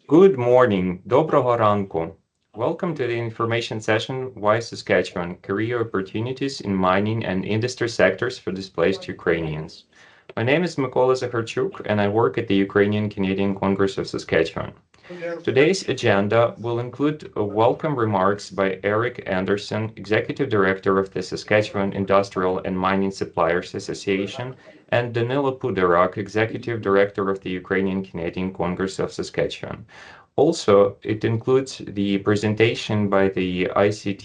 Good morning. Доброго ранку. Welcome to the information session, Why Saskatchewan? Career Opportunities in Mining and Industry Sectors for Displaced Ukrainians. My name is Mykola Zakharchuk, and I work at the Ukrainian-Canadian Congress of Saskatchewan. Today's agenda will include welcome remarks by Eric Anderson, Executive Director of the Saskatchewan Industrial and Mining Suppliers Association, and Danilo Puderak, Executive Director of the Ukrainian-Canadian Congress of Saskatchewan. Also, it includes the presentation by the ICT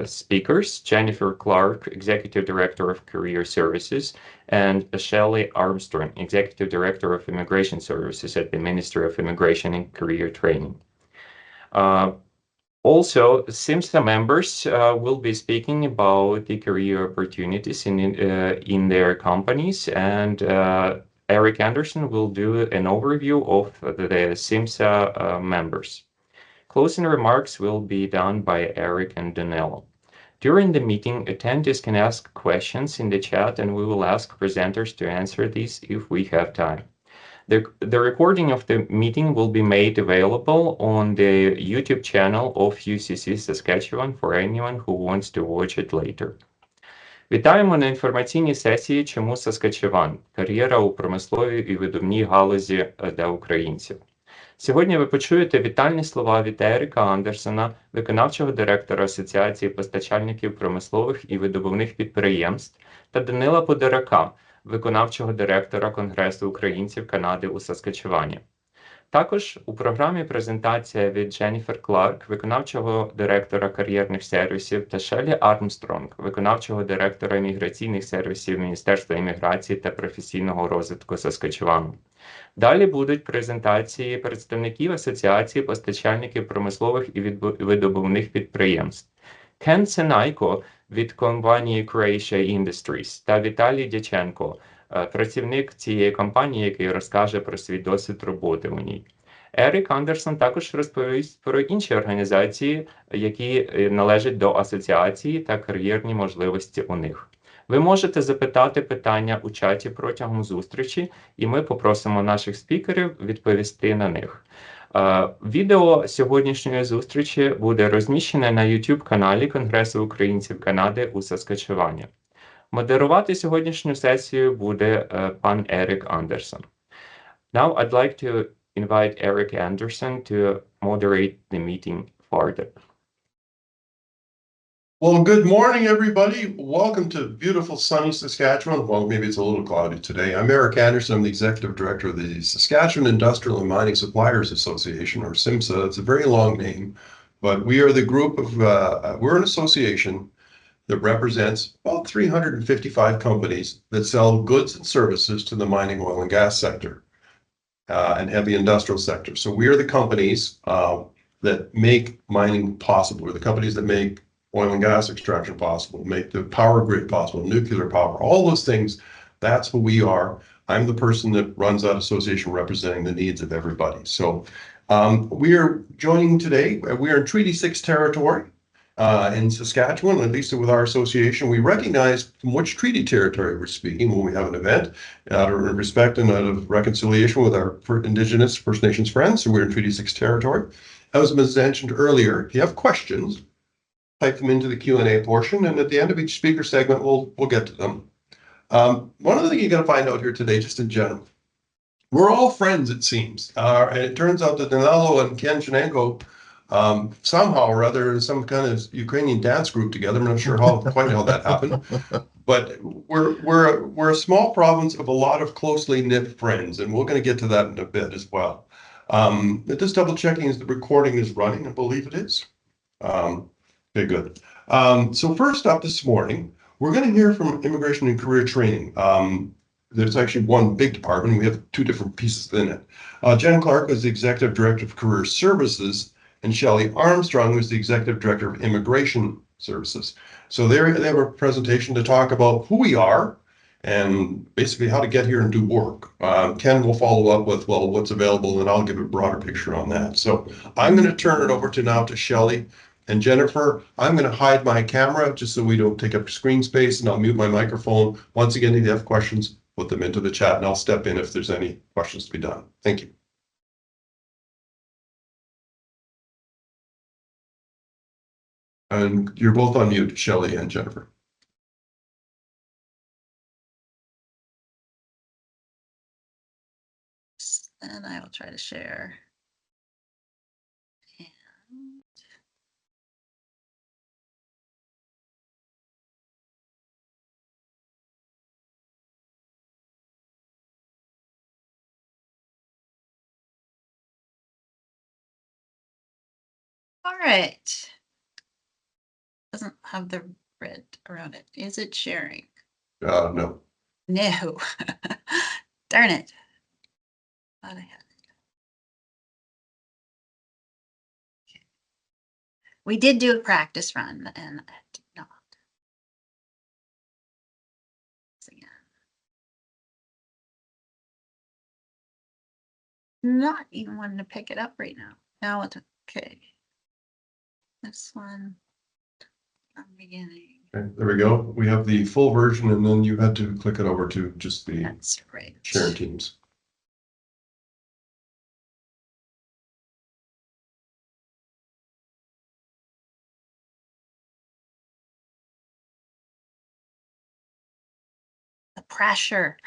speakers, Jennifer Clark, Executive Director of Career Services, and Shelley Armstrong, Executive Director of Immigration Services at the Ministry of Immigration and Career Training. Also, SIMSA members will be speaking about the career opportunities in their companies, and Eric Anderson will do an overview of the SIMSA members. Closing remarks will be done by Eric and Danilo. During the meeting, attendees can ask questions in the chat, and we will ask presenters to answer these if we have time. The recording of the meeting will be made available on the YouTube channel of UCC Saskatchewan for anyone who wants to watch it later. Вітаємо на інформаційній сесії «Чому Саскачеван? Кар'єра у промисловій і видобувній галузі для українців». Сьогодні ви почуєте вітальні слова від Еріка Андерсона, виконавчого директора Асоціації постачальників промислових і видобувних підприємств, та Данила Подорака, виконавчого директора Конгресу українців Канади у Саскачевані. Також у програмі презентація від Дженніфер Кларк, виконавчого директора кар'єрних сервісів, та Шеллі Армстронг, виконавчого директора іміграційних сервісів Міністерства Іміграції та Професійного Розвитку Саскачевану. Далі будуть презентації представників Асоціації постачальників промислових і видобувних підприємств. Кен Сенайко від компанії Croatia Industries та Віталій Дяченко, працівник цієї компанії, який розкаже про свій досвід роботи у ній. Ерік Андерсон також розповість про інші організації, які належать до асоціації, та кар'єрні можливості у них. Ви можете запитати питання у чаті протягом зустрічі, і ми попросимо наших спікерів відповісти на них. Відео сьогоднішньої зустрічі буде розміщене на YouTube-каналі Конгресу українців Канади у Саскачевані. Модерувати сьогоднішню сесію буде пан Ерік Андерсон. Now I'd like to invite Eric Anderson to moderate the meeting further. Well, good morning, everybody. Welcome to beautiful sunny Saskatchewan. Well, maybe it's a little cloudy today. I'm Eric Anderson. I'm the Executive Director of the Saskatchewan Industrial and Mining Suppliers Association, or SIMSA. It's a very long name, but we are the group of, we're an association that represents about 355 companies that sell goods and services to the mining, oil and gas sector and heavy industrial sector. So we are the companies that make mining possible. We're the companies that make oil and gas extraction possible, make the power grid possible, nuclear power, all those things. That's who we are. I'm the person that runs that association representing the needs of everybody. So we are joining today. We are in Treaty 6 territory. In Saskatchewan, at least with our association, we recognize from which treaty territory we're speaking when we have an event, out of respect and out of reconciliation with our Indigenous First Nations friends. So we're in Treaty 6 territory. As was mentioned earlier, if you have questions, type them into the Q&A portion, and at the end of each speaker segment, we'll get to them. One other thing you got to find out here today, just in general, we're all friends, it seems. And it turns out that Danilo and Ken Shenenko somehow or other in some kind of Ukrainian dance group together. I'm not sure quite how that happened, but we're a small province of a lot of closely knit friends, and we're going to get to that in a bit as well. Just double checking is the recording is running. I believe it is. Okay, good. So first up this morning, we're going to hear from Immigration and Career Training. There's actually one big department. We have two different pieces in it. Jen Clark is the Executive Director of Career Services, and Shelley Armstrong, who's the Executive Director of Immigration Services. So they have a presentation to talk about who we are and basically how to get here and do work. Ken will follow up with, well, what's available, and I'll give a broader picture on that. So I'm going to turn it over now to Shelley and Jennifer. I'm going to hide my camera just so we don't take up screen space, and I'll mute my microphone. Once again, if you have questions, put them into the chat, and I'll step in if there's any questions to be done. Thank you. And you're both on mute, Shelley and Jennifer. And I will try to share. And all right. Doesn't have the red around it. Is it sharing? No. No. Darn it. Thought I had it. Okay. We did do a practice run and I did not. Again. Not even wanting to pick it up right now. Now it's okay. This one. I'm beginning. Okay, there we go. We have the full version, and then you had to click it over to just the That's right. share teams. The pressure.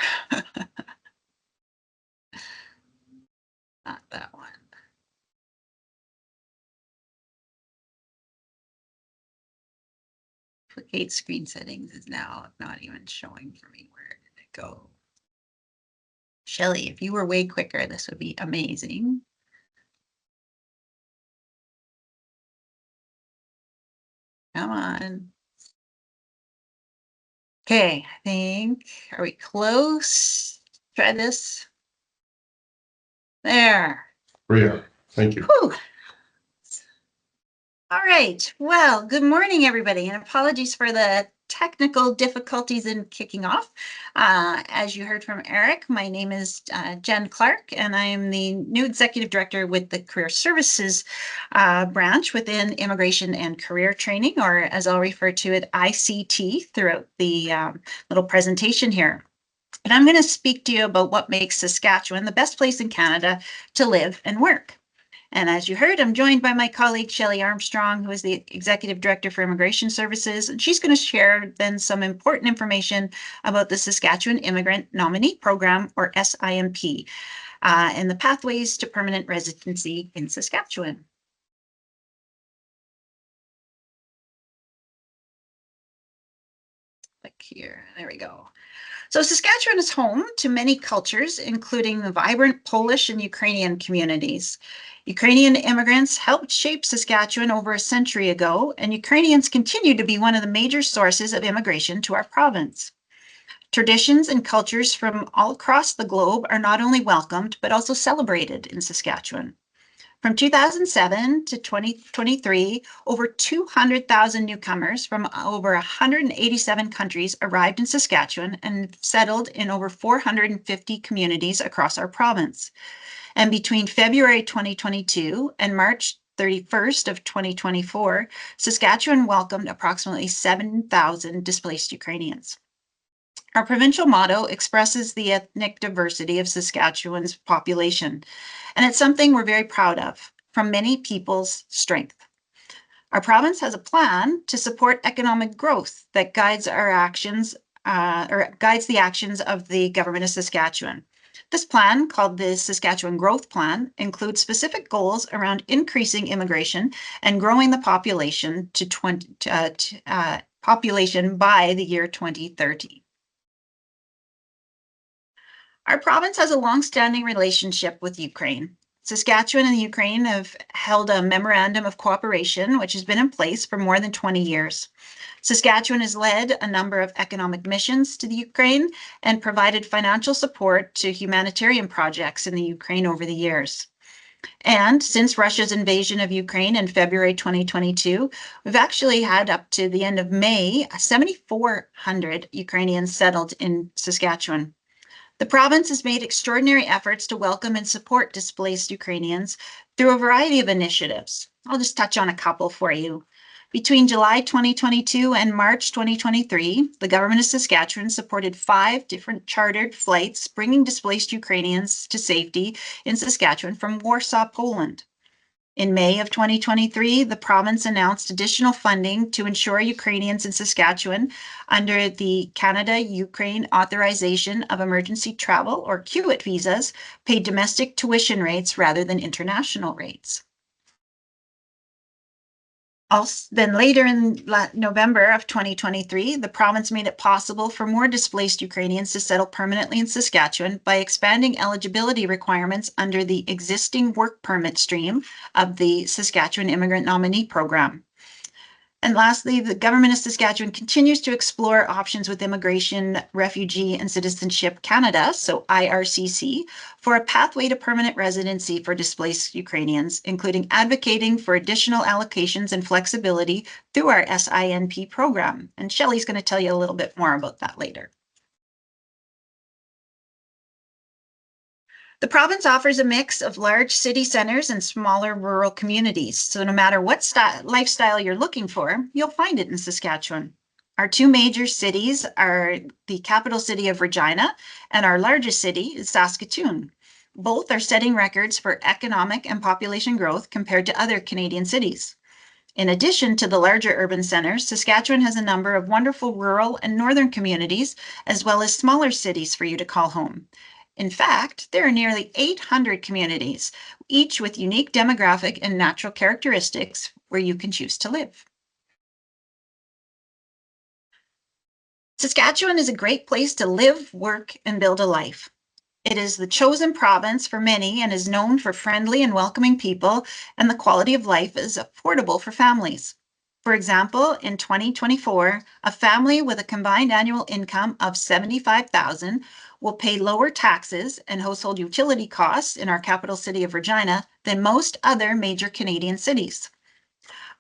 Not that one. Duplicate screen settings is now not even showing for me. Where did it go? Shelley, if you were way quicker, this would be amazing. Come on. Okay, I think, are we close? Try this. There. We are. Thank you. Whew. All right. Well, good morning, everybody, and apologies for the technical difficulties in kicking off. As you heard from Eric, my name is Jen Clark, and I am the new executive director with the Career Services branch within Immigration and Career Training, or as I'll refer to it, ICT, throughout the little presentation here. And I'm going to speak to you about what makes Saskatchewan the best place in Canada to live and work. And as you heard, I'm joined by my colleague, Shelley Armstrong, who is the Executive Director for Immigration Services, and she's going to share then some important information about the Saskatchewan Immigrant Nominee Program, or SIMP, and the pathways to permanent residency in Saskatchewan. Click here, there we go. So Saskatchewan is home to many cultures, including the vibrant Polish and Ukrainian communities. Ukrainian immigrants helped shape Saskatchewan over a century ago, and Ukrainians continue to be one of the major sources of immigration to our province. Traditions and cultures from all across the globe are not only welcomed, but also celebrated in Saskatchewan. From 2007 to 2023, over 200,000 newcomers from over 187 countries arrived in Saskatchewan and settled in over 450 communities across our province. And between February 2022 and March 31st of 2024, Saskatchewan welcomed approximately 7,000 displaced Ukrainians. Our provincial motto expresses the ethnic diversity of Saskatchewan's population, and it's something we're very proud of, from many people's strength. Our province has a plan to support economic growth that guides our actions, guides the actions of the government of Saskatchewan. This plan, called the Saskatchewan Growth Plan, includes specific goals around increasing immigration and growing the population population by the year 2030. Our province has a long-standing relationship with Ukraine. Saskatchewan and Ukraine have held a memorandum of cooperation, which has been in place for more than 20 years. Saskatchewan has led a number of economic missions to the Ukraine and provided financial support to humanitarian projects in the Ukraine over the years. And since Russia's invasion of Ukraine in February 2022, we've actually had up to the end of May, 7,400 Ukrainians settled in Saskatchewan. The province has made extraordinary efforts to welcome and support displaced Ukrainians through a variety of initiatives. I'll just touch on a couple for you. Between July 2022 and March 2023, the government of Saskatchewan supported 5 different chartered flights bringing displaced Ukrainians to safety in Saskatchewan from Warsaw, Poland. In May of 2023, the province announced additional funding to ensure Ukrainians in Saskatchewan under the Canada-Ukraine Authorization of Emergency Travel, or QIT visas, paid domestic tuition rates rather than international rates. Then later in November of 2023, the province made it possible for more displaced Ukrainians to settle permanently in Saskatchewan by expanding eligibility requirements under the existing work permit stream of the Saskatchewan Immigrant Nominee Program. And lastly, the government of Saskatchewan continues to explore options with Immigration, Refugee and Citizenship Canada, so IRCC, for a pathway to permanent residency for displaced Ukrainians, including advocating for additional allocations and flexibility through our SINP program. And Shelley's going to tell you a little bit more about that later. The province offers a mix of large city centers and smaller rural communities. So no matter what lifestyle you're looking for, you'll find it in Saskatchewan. Our two major cities are the capital city of Regina and our largest city is Saskatoon. Both are setting records for economic and population growth compared to other Canadian cities. In addition to the larger urban centers, Saskatchewan has a number of wonderful rural and northern communities, as well as smaller cities for you to call home. In fact, there are nearly 800 communities, each with unique demographic and natural characteristics where you can choose to live. Saskatchewan is a great place to live, work, and build a life. It is the chosen province for many and is known for friendly and welcoming people, and the quality of life is affordable for families. For example, in 2024, a family with a combined annual income of $75,000 will pay lower taxes and household utility costs in our capital city of Regina than most other major Canadian cities.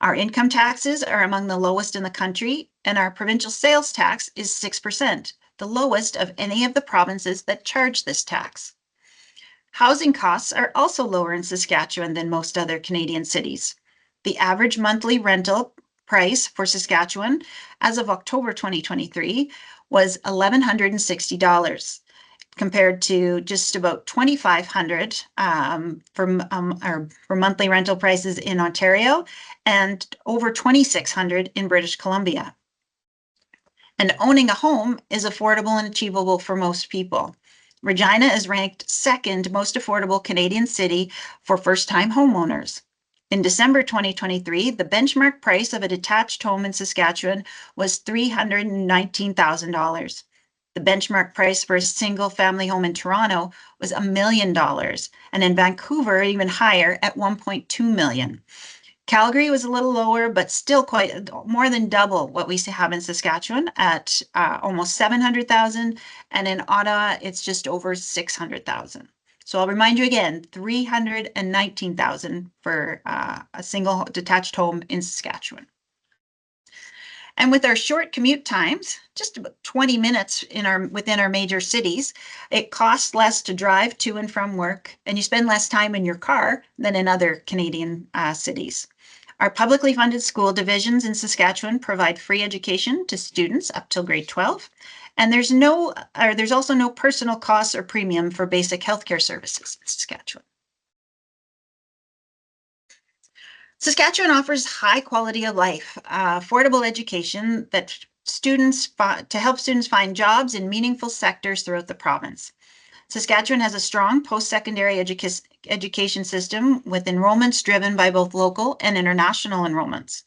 Our income taxes are among the lowest in the country, and our provincial sales tax is 6%, the lowest of any of the provinces that charge this tax. Housing costs are also lower in Saskatchewan than most other Canadian cities. The average monthly rental price for Saskatchewan as of October 2023 was $1,160, compared to just about $2,500 for monthly rental prices in Ontario and over $2,600 in British Columbia. And owning a home is affordable and achievable for most people. Regina is ranked second most affordable Canadian city for first-time homeowners. In December 2023, the benchmark price of a detached home in Saskatchewan was $319,000. The benchmark price for a single family home in Toronto was $1 million, and in Vancouver, even higher at $1.2 million. Calgary was a little lower, but still quite more than double what we have in Saskatchewan at almost $700,000, and in Ottawa, it's just over $600,000. So I'll remind you again, $319,000 for a single detached home in Saskatchewan. And with our short commute times, just about 20 minutes within our major cities, it costs less to drive to and from work, and you spend less time in your car than in other Canadian cities. Our publicly funded school divisions in Saskatchewan provide free education to students up till grade 12, and there's also no personal costs or premium for basic healthcare services in Saskatchewan. Saskatchewan offers high quality of life, affordable education that to help students find jobs in meaningful sectors throughout the province. Saskatchewan has a strong post-secondary education system with enrollments driven by both local and international enrollments.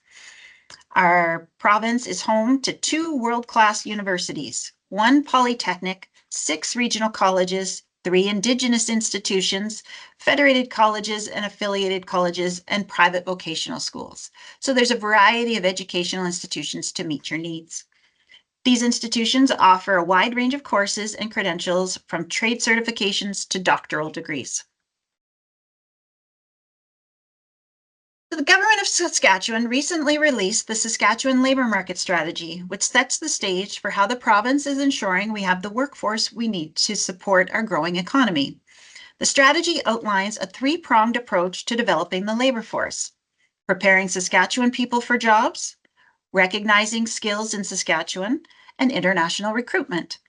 Our province is home to 2 world-class universities, 1 polytechnic, 6 regional colleges, 3 Indigenous institutions, federated colleges and affiliated colleges, and private vocational schools. So there's a variety of educational institutions to meet your needs. These institutions offer a wide range of courses and credentials from trade certifications to doctoral degrees. The government of Saskatchewan recently released the Saskatchewan Labour Market Strategy, which sets the stage for how the province is ensuring we have the workforce we need to support our growing economy. The strategy outlines a 3-pronged approach to developing the labor force: preparing Saskatchewan people for jobs, recognizing skills in Saskatchewan, and international recruitment.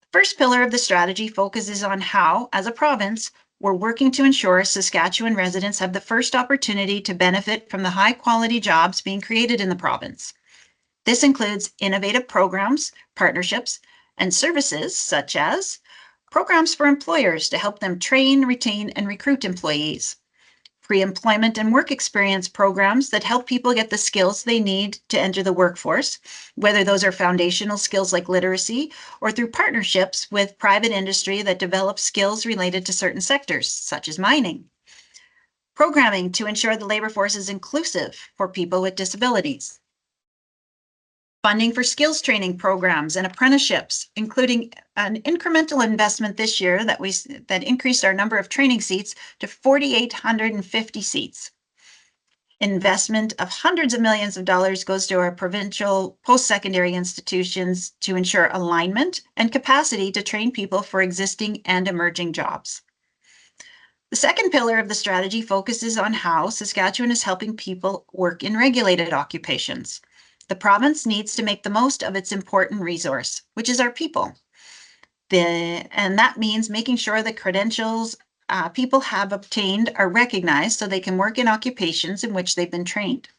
The first pillar of the strategy focuses on how, as a province, we're working to ensure Saskatchewan residents have the first opportunity to benefit from the high-quality jobs being created in the province. This includes innovative programs, partnerships, and services such as programs for employers to help them train, retain, and recruit employees, pre-employment and work experience programs that help people get the skills they need to enter the workforce, whether those are foundational skills like literacy or through partnerships with private industry that develops skills related to certain sectors, such as mining. Programming to ensure the labor force is inclusive for people with disabilities. Funding for skills training programs and apprenticeships, including an incremental investment this year that increased our number of training seats to 4,850 seats. Investment of hundreds of millions of dollars goes to our provincial post-secondary institutions to ensure alignment and capacity to train people for existing and emerging jobs. The second pillar of the strategy focuses on how Saskatchewan is helping people work in regulated occupations. The province needs to make the most of its important resource, which is our people. And that means making sure the credentials people have obtained are recognized so they can work in occupations in which they've been trained.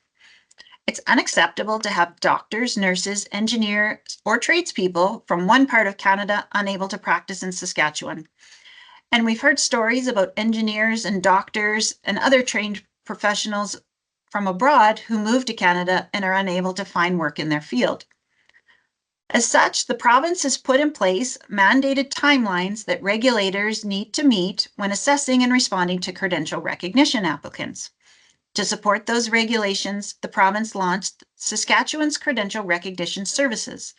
It's unacceptable to have doctors, nurses, engineers, or tradespeople from one part of Canada unable to practice in Saskatchewan. And we've heard stories about engineers and doctors and other trained professionals from abroad who move to Canada and are unable to find work in their field. As such, the province has put in place mandated timelines that regulators need to meet when assessing and responding to credential recognition applicants. To support those regulations, the province launched Saskatchewan's Credential Recognition Services,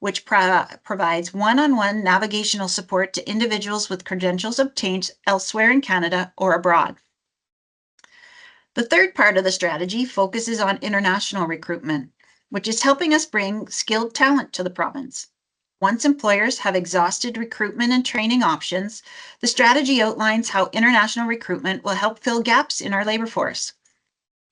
which provides one-on-one navigational support to individuals with credentials obtained elsewhere in Canada or abroad. The third part of the strategy focuses on international recruitment, which is helping us bring skilled talent to the province. Once employers have exhausted recruitment and training options, the strategy outlines how international recruitment will help fill gaps in our labor force.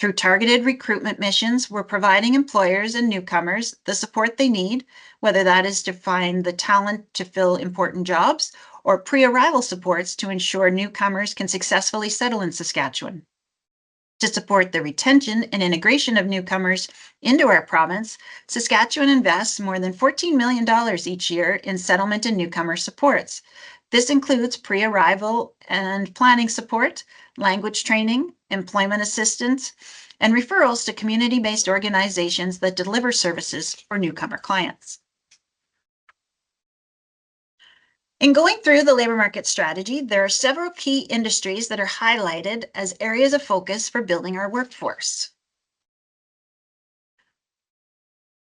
Through targeted recruitment missions, we're providing employers and newcomers the support they need, whether that is to find the talent to fill important jobs or pre-arrival supports to ensure newcomers can successfully settle in Saskatchewan. To support the retention and integration of newcomers into our province, Saskatchewan invests more than $14 million each year in settlement and newcomer supports. This includes pre-arrival and planning support, language training, employment assistance, and referrals to community-based organizations that deliver services for newcomer clients. In going through the labor market strategy, there are several key industries that are highlighted as areas of focus for building our workforce.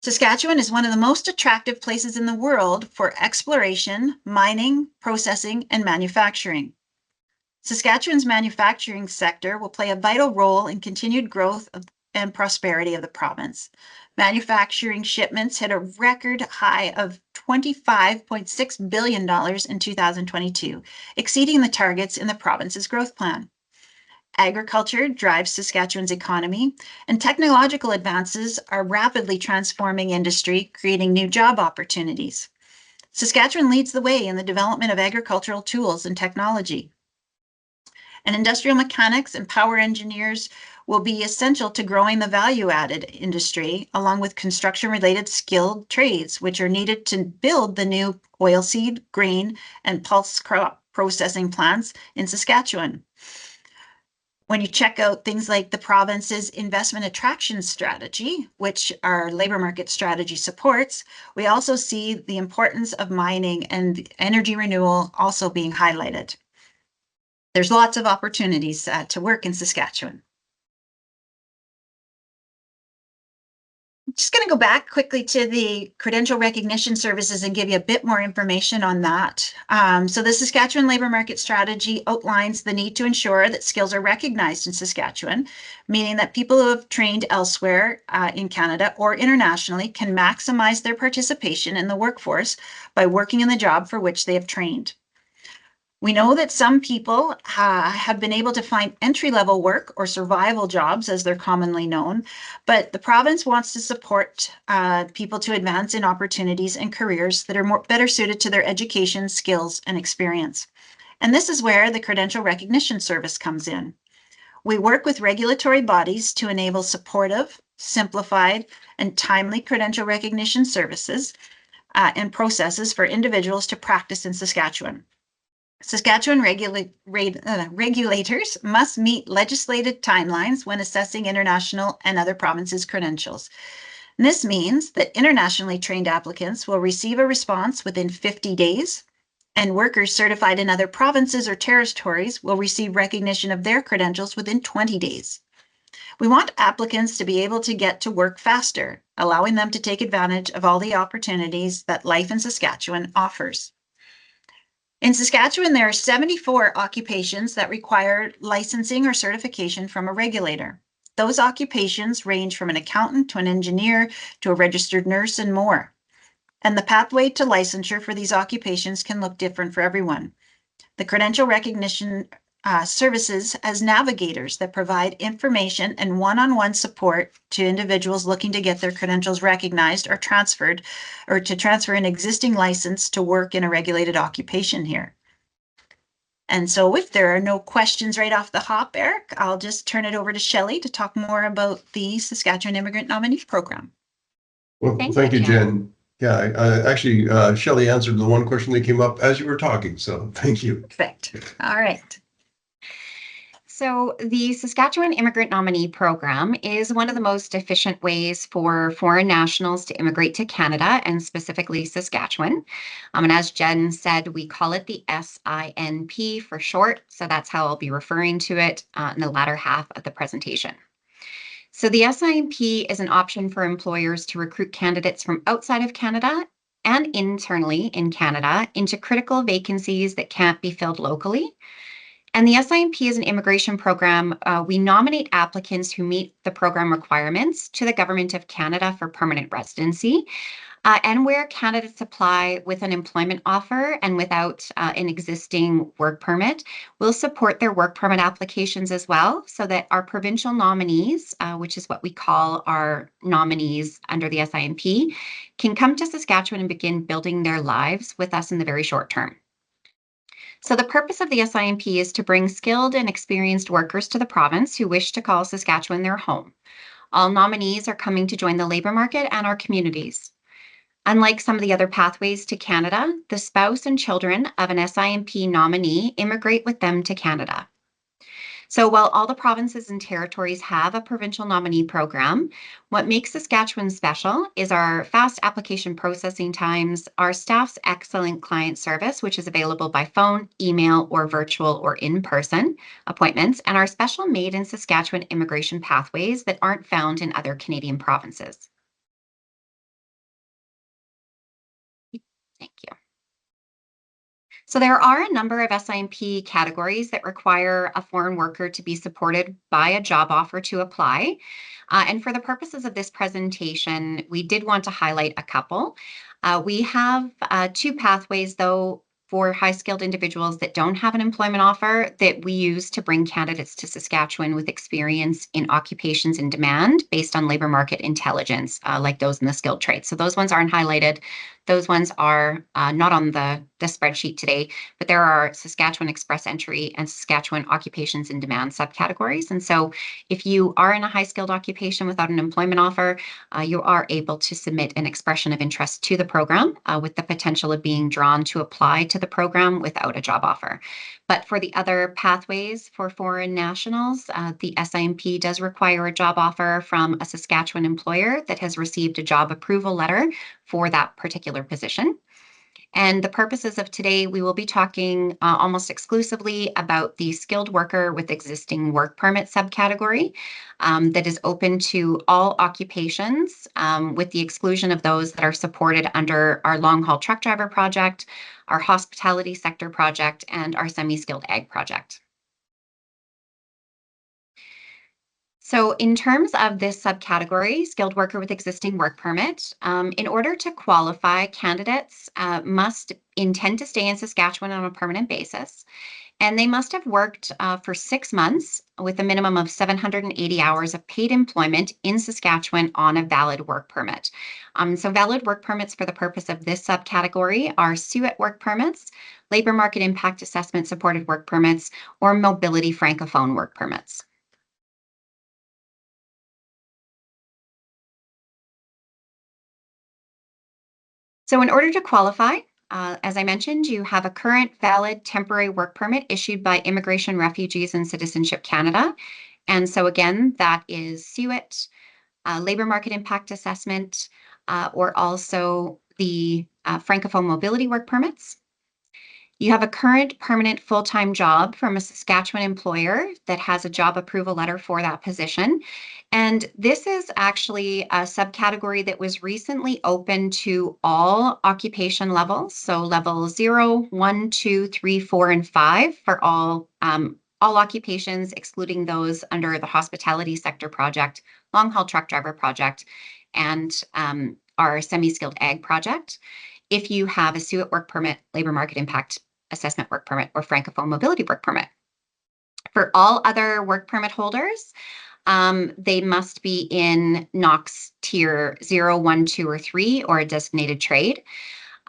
Saskatchewan is one of the most attractive places in the world for exploration, mining, processing, and manufacturing. Saskatchewan's manufacturing sector will play a vital role in continued growth and prosperity of the province. Manufacturing shipments hit a record high of $25.6 billion in 2022, exceeding the targets in the province's growth plan. Agriculture drives Saskatchewan's economy, and technological advances are rapidly transforming industry, creating new job opportunities. Saskatchewan leads the way in the development of agricultural tools and technology. And industrial mechanics and power engineers will be essential to growing the value-added industry, along with construction-related skilled trades, which are needed to build the new oilseed, grain, and pulse crop processing plants in Saskatchewan. When you check out things like the province's investment attraction strategy, which our labor market strategy supports, we also see the importance of mining and energy renewal also being highlighted. There's lots of opportunities to work in Saskatchewan. I'm just going to go back quickly to the credential recognition services and give you a bit more information on that. So the Saskatchewan labor market strategy outlines the need to ensure that skills are recognized in Saskatchewan, meaning that people who have trained elsewhere in Canada or internationally can maximize their participation in the workforce by working in the job for which they have trained. We know that some people have been able to find entry-level work or survival jobs, as they're commonly known, but the province wants to support people to advance in opportunities and careers that are better suited to their education, skills, and experience. And this is where the Credential Recognition Service comes in. We work with regulatory bodies to enable supportive, simplified, and timely credential recognition services and processes for individuals to practice in Saskatchewan. Saskatchewan regulators must meet legislated timelines when assessing international and other provinces' credentials. And this means that internationally trained applicants will receive a response within 50 days, and workers certified in other provinces or territories will receive recognition of their credentials within 20 days. We want applicants to be able to get to work faster, allowing them to take advantage of all the opportunities that life in Saskatchewan offers. In Saskatchewan, there are 74 occupations that require licensing or certification from a regulator. Those occupations range from an accountant to an engineer to a registered nurse and more. And the pathway to licensure for these occupations can look different for everyone. The Credential Recognition Services as navigators that provide information and one-on-one support to individuals looking to get their credentials recognized or transferred, or to transfer an existing license to work in a regulated occupation here. And so if there are no questions right off the hop, Eric, I'll just turn it over to Shelley to talk more about the Saskatchewan Immigrant Nominee Program. Well, thank you, Jen. Yeah, actually, Shelley answered the one question that came up as you were talking, so thank you. Perfect. All right. So the Saskatchewan Immigrant Nominee Program is one of the most efficient ways for foreign nationals to immigrate to Canada, and specifically Saskatchewan. And as Jen said, we call it the SINP for short. So that's how I'll be referring to it in the latter half of the presentation. So the SINP is an option for employers to recruit candidates from outside of Canada and internally in Canada into critical vacancies that can't be filled locally. And the SINP is an immigration program. We nominate applicants who meet the program requirements to the Government of Canada for permanent residency, and where candidates apply with an employment offer and without an existing work permit, we'll support their work permit applications as well, so that our provincial nominees, which is what we call our nominees under the SINP, can come to Saskatchewan and begin building their lives with us in the very short term. So the purpose of the SINP is to bring skilled and experienced workers to the province who wish to call Saskatchewan their home. All nominees are coming to join the labor market and our communities. Unlike some of the other pathways to Canada, the spouse and children of an SINP nominee immigrate with them to Canada. So while all the provinces and territories have a provincial nominee program, what makes Saskatchewan special is our fast application processing times, our staff's excellent client service, which is available by phone, email, or virtual or in-person appointments, and our special made in Saskatchewan immigration pathways that aren't found in other Canadian provinces. Thank you. So there are a number of SINP categories that require a foreign worker to be supported by a job offer to apply. And for the purposes of this presentation, we did want to highlight a couple. We have two pathways, though, for high-skilled individuals that don't have an employment offer that we use to bring candidates to Saskatchewan with experience in occupations in demand based on labor market intelligence, like those in the skilled trades. So those ones aren't highlighted. Those ones are not on the spreadsheet today, but there are Saskatchewan Express Entry and Saskatchewan Occupations in Demand subcategories. And so if you are in a high-skilled occupation without an employment offer, you are able to submit an expression of interest to the program with the potential of being drawn to apply to the program without a job offer. But for the other pathways for foreign nationals, the SINP does require a job offer from a Saskatchewan employer that has received a job approval letter for that particular position. And the purposes of today, we will be talking almost exclusively about the skilled worker with existing work permit subcategory that is open to all occupations, with the exclusion of those that are supported under our long-haul truck driver project, our hospitality sector project, and our semi-skilled ag project. So in terms of this subcategory, skilled worker with existing work permit, in order to qualify, candidates must intend to stay in Saskatchewan on a permanent basis, And they must have worked for 6 months with a minimum of 780 hours of paid employment in Saskatchewan on a valid work permit. So valid work permits for the purpose of this subcategory are SUIT work permits, labor market impact assessment supported work permits, or mobility francophone work permits. So in order to qualify, as I mentioned, you have a current valid temporary work permit issued by Immigration, Refugees and Citizenship Canada. And so again, that is SUIT, labor market impact assessment, or also the Francophone mobility work permits. You have a current permanent full-time job from a Saskatchewan employer that has a job approval letter for that position. And this is actually a subcategory that was recently open to all occupation levels. So level 0, 1, 2, 3, 4, and 5 for all occupations, excluding those under the hospitality sector project, long-haul truck driver project, and our semi-skilled ag project. If you have a SUIT work permit, labor market impact assessment work permit, or Francophone mobility work permit. For all other work permit holders, they must be in NOx tier 0, 1, 2, or 3, or a designated trade.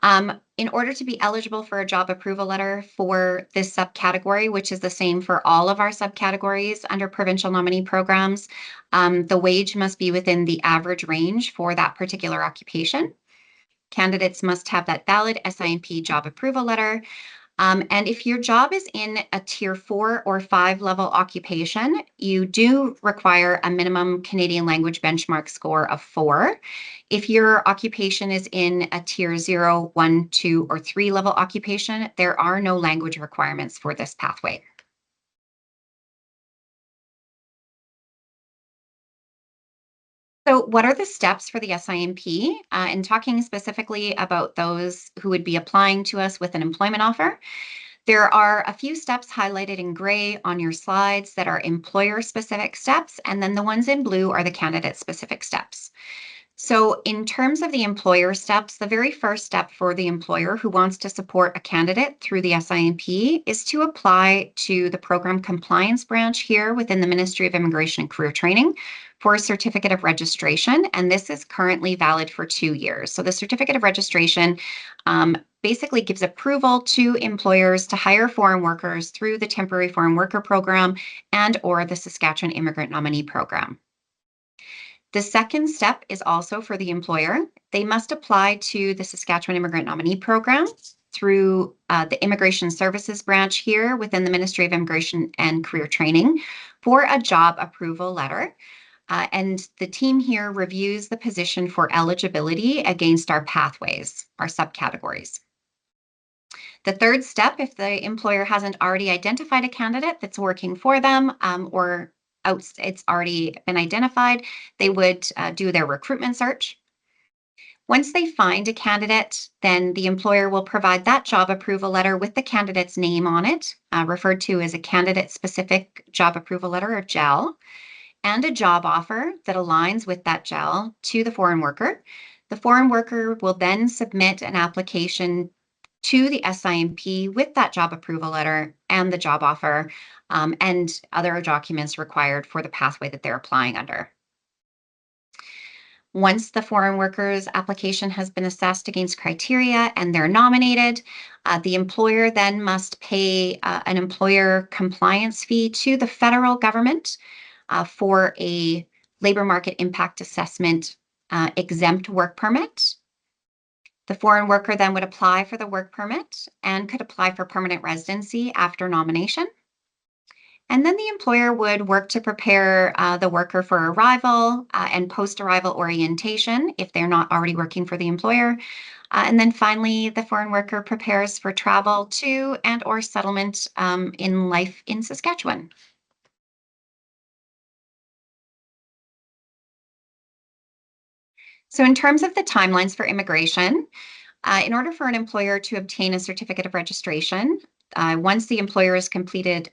In order to be eligible for a job approval letter for this subcategory, which is the same for all of our subcategories under provincial nominee programs, the wage must be within the average range for that particular occupation. Candidates must have that valid SIMP job approval letter. And if your job is in a tier 4 or 5 level occupation, you do require a minimum Canadian language benchmark score of 4. If your occupation is in a tier 0, 1, 2, or 3 level occupation, there are no language requirements for this pathway. So what are the steps for the SIMP? And talking specifically about those who would be applying to us with an employment offer, there are a few steps highlighted in gray on your slides that are employer-specific steps, and then the ones in blue are the candidate-specific steps. So in terms of the employer steps, the very first step for the employer who wants to support a candidate through the SIMP is to apply to the program compliance branch here within the Ministry of Immigration and Career Training for a certificate of registration, and this is currently valid for 2 years. So the certificate of registration basically gives approval to employers to hire foreign workers through the Temporary Foreign Worker Program and or the Saskatchewan Immigrant Nominee Program. The second step is also for the employer. They must apply to the Saskatchewan Immigrant Nominee Program through the Immigration Services branch here within the Ministry of Immigration and Career Training for a job approval letter. And the team here reviews the position for eligibility against our pathways, our subcategories. The third step, if the employer hasn't already identified a candidate that's working for them or it's already been identified, they would do their recruitment search. Once they find a candidate, then the employer will provide that job approval letter with the candidate's name on it, referred to as a candidate-specific job approval letter, or JAL, and a job offer that aligns with that JAL to the foreign worker. The foreign worker will then submit an application to the SIMP with that job approval letter and the job offer and other documents required for the pathway that they're applying under. Once the foreign worker's application has been assessed against criteria and they're nominated, the employer then must pay an employer compliance fee to the federal government for a labor market impact assessment exempt work permit. The foreign worker then would apply for the work permit and could apply for permanent residency after nomination. And then the employer would work to prepare the worker for arrival and post-arrival orientation if they're not already working for the employer. And then finally, the foreign worker prepares for travel to and or settlement in life in Saskatchewan. So in terms of the timelines for immigration, in order for an employer to obtain a certificate of registration, once the employer has completed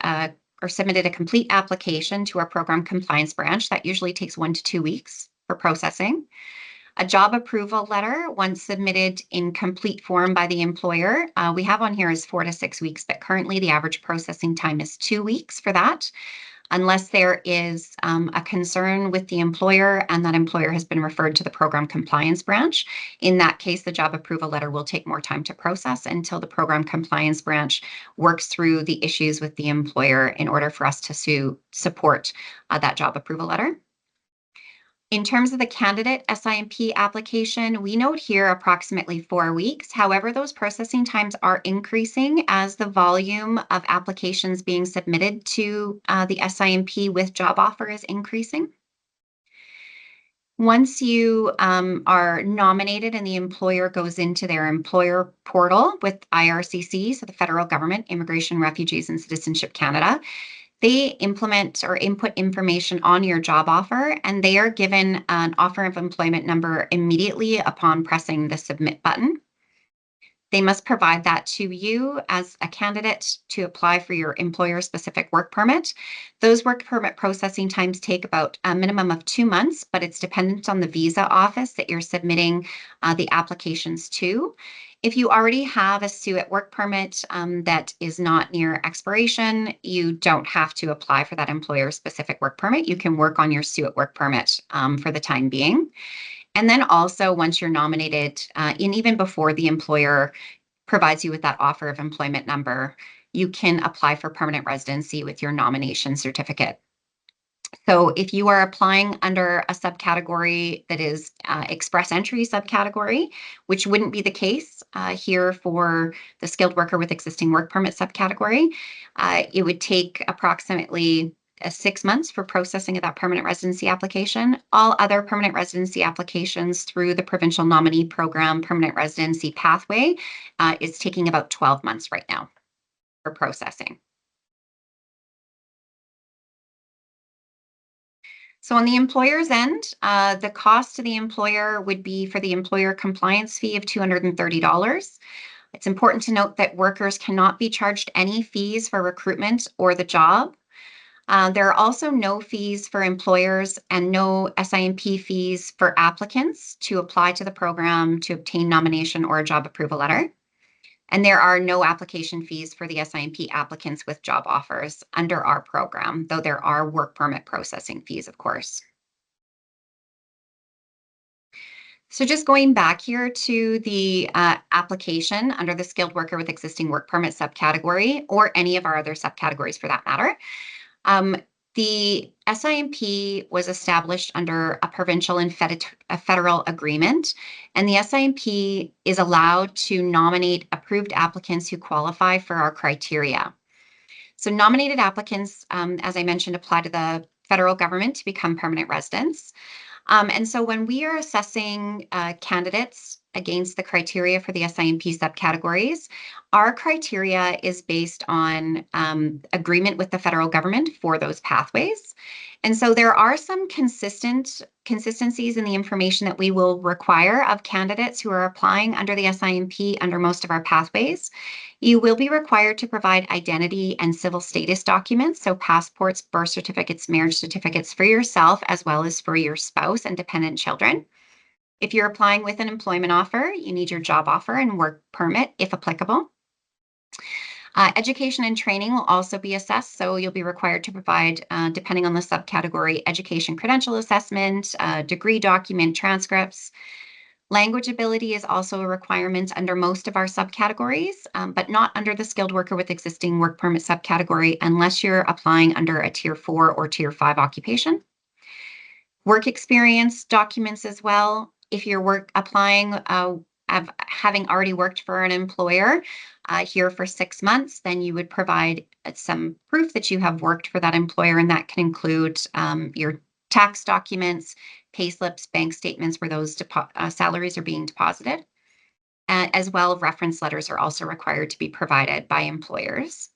or submitted a complete application to our program compliance branch, that usually takes 1 to 2 weeks for processing. A job approval letter, once submitted in complete form by the employer, we have on here is 4 to 6 weeks, but currently the average processing time is 2 weeks for that. Unless there is a concern with the employer and that employer has been referred to the program compliance branch. In that case, the job approval letter will take more time to process until the program compliance branch works through the issues with the employer in order for us to support that job approval letter. In terms of the candidate SIMP application, we note here approximately 4 weeks. However, those processing times are increasing as the volume of applications being submitted to the SIMP with job offer is increasing. Once you are nominated and the employer goes into their employer portal with IRCC, so the federal government, Immigration, Refugees and Citizenship Canada, they implement or input information on your job offer, and they are given an offer of employment number immediately upon pressing the submit button. They must provide that to you as a candidate to apply for your employer-specific work permit. Those work permit processing times take about a minimum of 2 months, but it's dependent on the visa office that you're submitting the applications to. If you already have a SUIT work permit that is not near expiration, you don't have to apply for that employer-specific work permit. You can work on your SUIT work permit for the time being. And then also, once you're nominated, and even before the employer provides you with that offer of employment number, you can apply for permanent residency with your nomination certificate. So if you are applying under a subcategory that is express entry subcategory, which wouldn't be the case here for the skilled worker with existing work permit subcategory, it would take approximately 6 months for processing of that permanent residency application. All other permanent residency applications through the Provincial Nominee Program permanent residency pathway is taking about 12 months right now for processing. So on the employer's end, the cost to the employer would be for the employer compliance fee of $230. It's important to note that workers cannot be charged any fees for recruitment or the job. There are also no fees for employers and no SIMP fees for applicants to apply to the program to obtain nomination or a job approval letter. And there are no application fees for the SIMP applicants with job offers under our program, though there are work permit processing fees, of course. So just going back here to the application under the skilled worker with existing work permit subcategory, or any of our other subcategories for that matter. The SIMP was established under a provincial and a federal agreement, and the SIMP is allowed to nominate approved applicants who qualify for our criteria. So nominated applicants, as I mentioned, apply to the federal government to become permanent residents. And so when we are assessing candidates against the criteria for the SIMP subcategories, our criteria is based on agreement with the federal government for those pathways. And so there are some consistencies in the information that we will require of candidates who are applying under the SIMP under most of our pathways. You will be required to provide identity and civil status documents, so passports, birth certificates, marriage certificates for yourself, as well as for your spouse and dependent children. If you're applying with an employment offer, you need your job offer and work permit, if applicable. Education and training will also be assessed, so you'll be required to provide, depending on the subcategory, education credential assessment, degree document, transcripts. Language ability is also a requirement under most of our subcategories, but not under the skilled worker with existing work permit subcategory unless you're applying under a Tier 4 or Tier 5 occupation. Work experience documents as well. If you're applying, having already worked for an employer here for 6 months, then you would provide some proof that you have worked for that employer, and that can include your tax documents, pay slips, bank statements where those salaries are being deposited. As well, reference letters are also required to be provided by employers.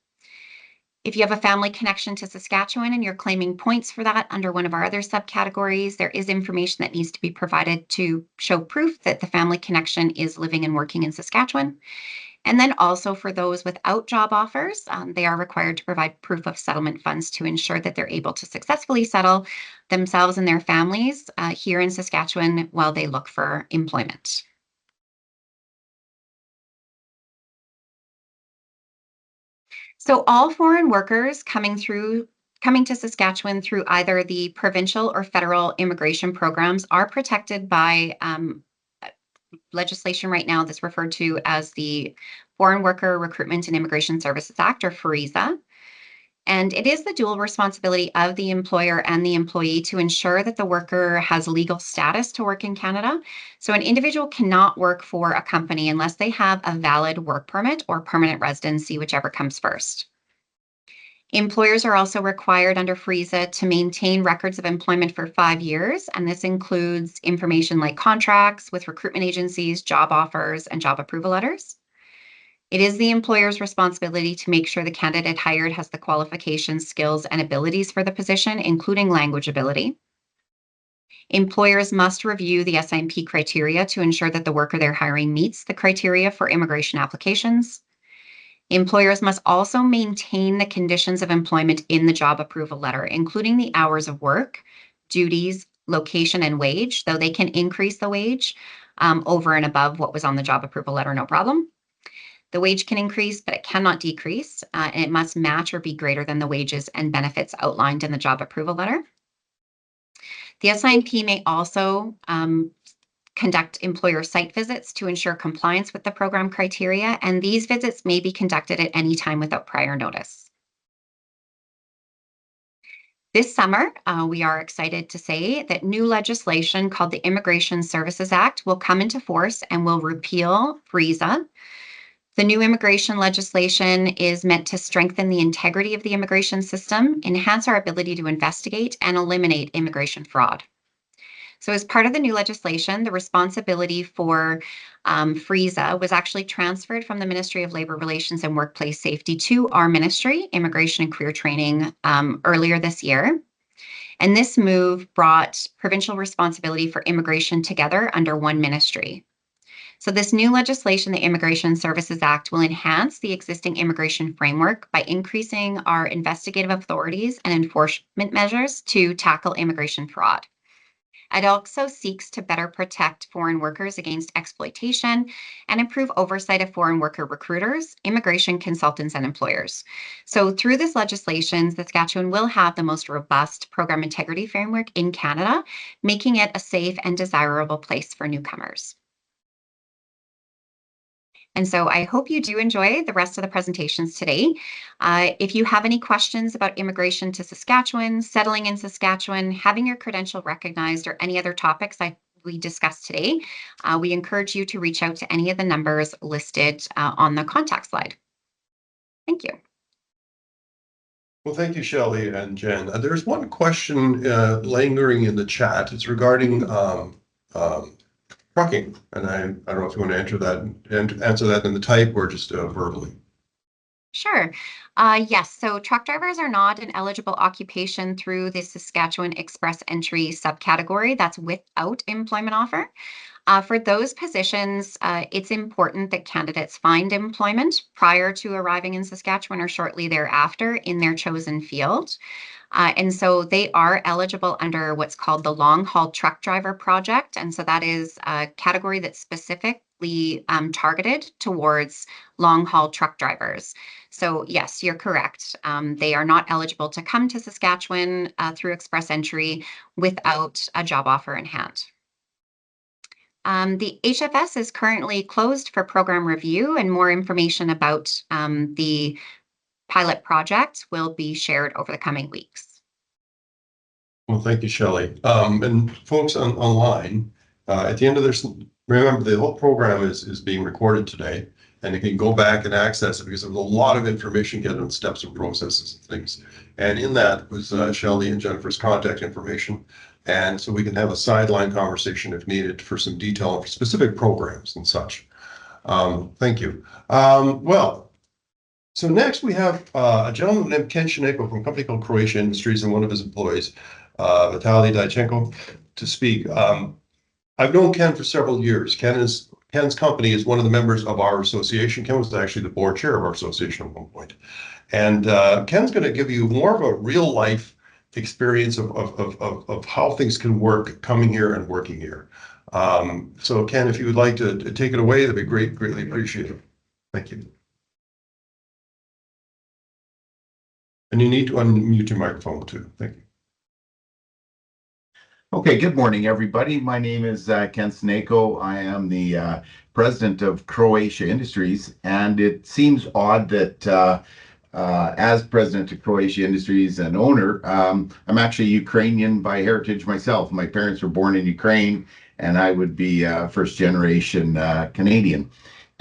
If you have a family connection to Saskatchewan and you're claiming points for that under one of our other subcategories, there is information that needs to be provided to show proof that the family connection is living and working in Saskatchewan. And then also for those without job offers, they are required to provide proof of settlement funds to ensure that they're able to successfully settle themselves and their families here in Saskatchewan while they look for employment. So all foreign workers coming to Saskatchewan through either the provincial or federal immigration programs are protected by legislation right now that's referred to as the Foreign Worker Recruitment and Immigration Services Act, or FREEZA. And it is the dual responsibility of the employer and the employee to ensure that the worker has legal status to work in Canada. So an individual cannot work for a company unless they have a valid work permit or permanent residency, whichever comes first. Employers are also required under FREEZA to maintain records of employment for 5 years, and this includes information like contracts with recruitment agencies, job offers, and job approval letters. It is the employer's responsibility to make sure the candidate hired has the qualifications, skills, and abilities for the position, including language ability. Employers must review the SIMP criteria to ensure that the worker they're hiring meets the criteria for immigration applications. Employers must also maintain the conditions of employment in the job approval letter, including the hours of work, duties, location, and wage, though they can increase the wage over and above what was on the job approval letter, no problem. The wage can increase, but it cannot decrease, and it must match or be greater than the wages and benefits outlined in the job approval letter. The SIMP may also conduct employer site visits to ensure compliance with the program criteria, and these visits may be conducted at any time without prior notice. This summer, we are excited to say that new legislation called the Immigration Services Act will come into force and will repeal FREEZA. The new immigration legislation is meant to strengthen the integrity of the immigration system, enhance our ability to investigate, and eliminate immigration fraud. So as part of the new legislation, the responsibility for FREEZA was actually transferred from the Ministry of Labour Relations and Workplace Safety to our ministry, Immigration and Career Training, earlier this year. And this move brought provincial responsibility for immigration together under one ministry. So this new legislation, the Immigration Services Act, will enhance the existing immigration framework by increasing our investigative authorities and enforcement measures to tackle immigration fraud. It also seeks to better protect foreign workers against exploitation and improve oversight of foreign worker recruiters, immigration consultants, and employers. So through this legislation, Saskatchewan will have the most robust program integrity framework in Canada, making it a safe and desirable place for newcomers. And so I hope you do enjoy the rest of the presentations today. If you have any questions about immigration to Saskatchewan, settling in Saskatchewan, having your credential recognized, or any other topics we discussed today, we encourage you to reach out to any of the numbers listed on the contact slide. Thank you. Well, thank you, Shelley and Jen. There's one question lingering in the chat. It's regarding trucking, and I don't know if you want to answer that in the type or just verbally. Sure. Yes. So truck drivers are not an eligible occupation through the Saskatchewan Express Entry subcategory. That's without employment offer. For those positions, it's important that candidates find employment prior to arriving in Saskatchewan or shortly thereafter in their chosen field. And so they are eligible under what's called the Long Haul Truck Driver Project. And so that is a category that's specifically targeted towards long haul truck drivers. So yes, you're correct. They are not eligible to come to Saskatchewan through Express Entry without a job offer in hand. The HFS is currently closed for program review, and more information about the pilot project will be shared over the coming weeks. Well, thank you, Shelley. And folks online, at the end of this, remember the whole program is being recorded today, and you can go back and access it because there's a lot of information given on steps and processes and things. And in that was Shelley and Jennifer's contact information. And so we can have a sideline conversation if needed for some detail on specific programs and such. Thank you. Well, so next we have a gentleman named Ken Shineko from a company called Croatia Industries and one of his employees, Vitaly Dychenko, to speak. I've known Ken for several years. Ken is Ken's company is one of the members of our association. Ken was actually the board chair of our association at one point. And Ken's going to give you more of a real life experience of how things can work coming here and working here. So Ken, if you would like to take it away, that'd be great, greatly appreciated. Thank you. And you need to unmute your microphone too. Thank you. Okay, good morning, everybody. My name is Ken Sneko. I am the president of Croatia Industries, and it seems odd that as president of Croatia Industries and owner, I'm actually Ukrainian by heritage myself. My parents were born in Ukraine, and I would be first generation Canadian.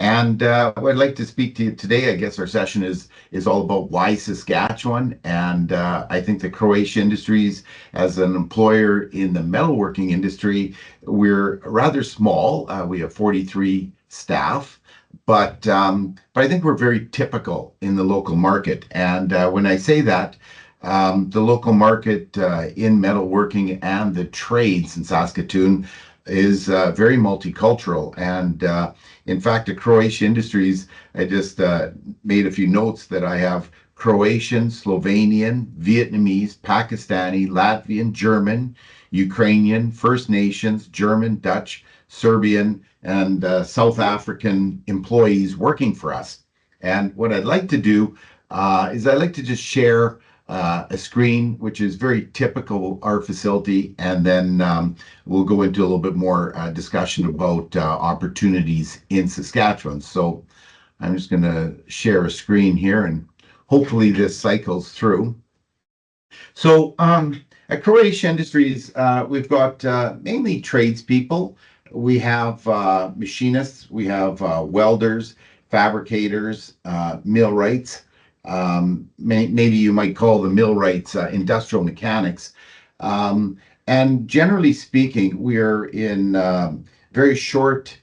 And what I'd like to speak to you today, I guess our session is all about why Saskatchewan. And I think the Croatia Industries, as an employer in the metalworking industry, we're rather small. We have 43 staff, but I think we're very typical in the local market. And when I say that, the local market in metalworking and the trades in Saskatoon is very multicultural. And in fact, at Croatia Industries, I just made a few notes that I have Croatian, Slovenian, Vietnamese, Pakistani, Latvian, German, Ukrainian, First Nations, German, Dutch, Serbian, and South African employees working for us. And what I'd like to do is I'd like to just share a screen, which is very typical of our facility, and then we'll go into a little bit more discussion about opportunities in Saskatchewan. So I'm just going to share a screen here, and hopefully this cycles through. So at Croatia Industries, we've got mainly tradespeople. We have machinists, we have welders, fabricators, millwrights. Maybe you might call the millwrights industrial mechanics. And generally speaking, we're in very short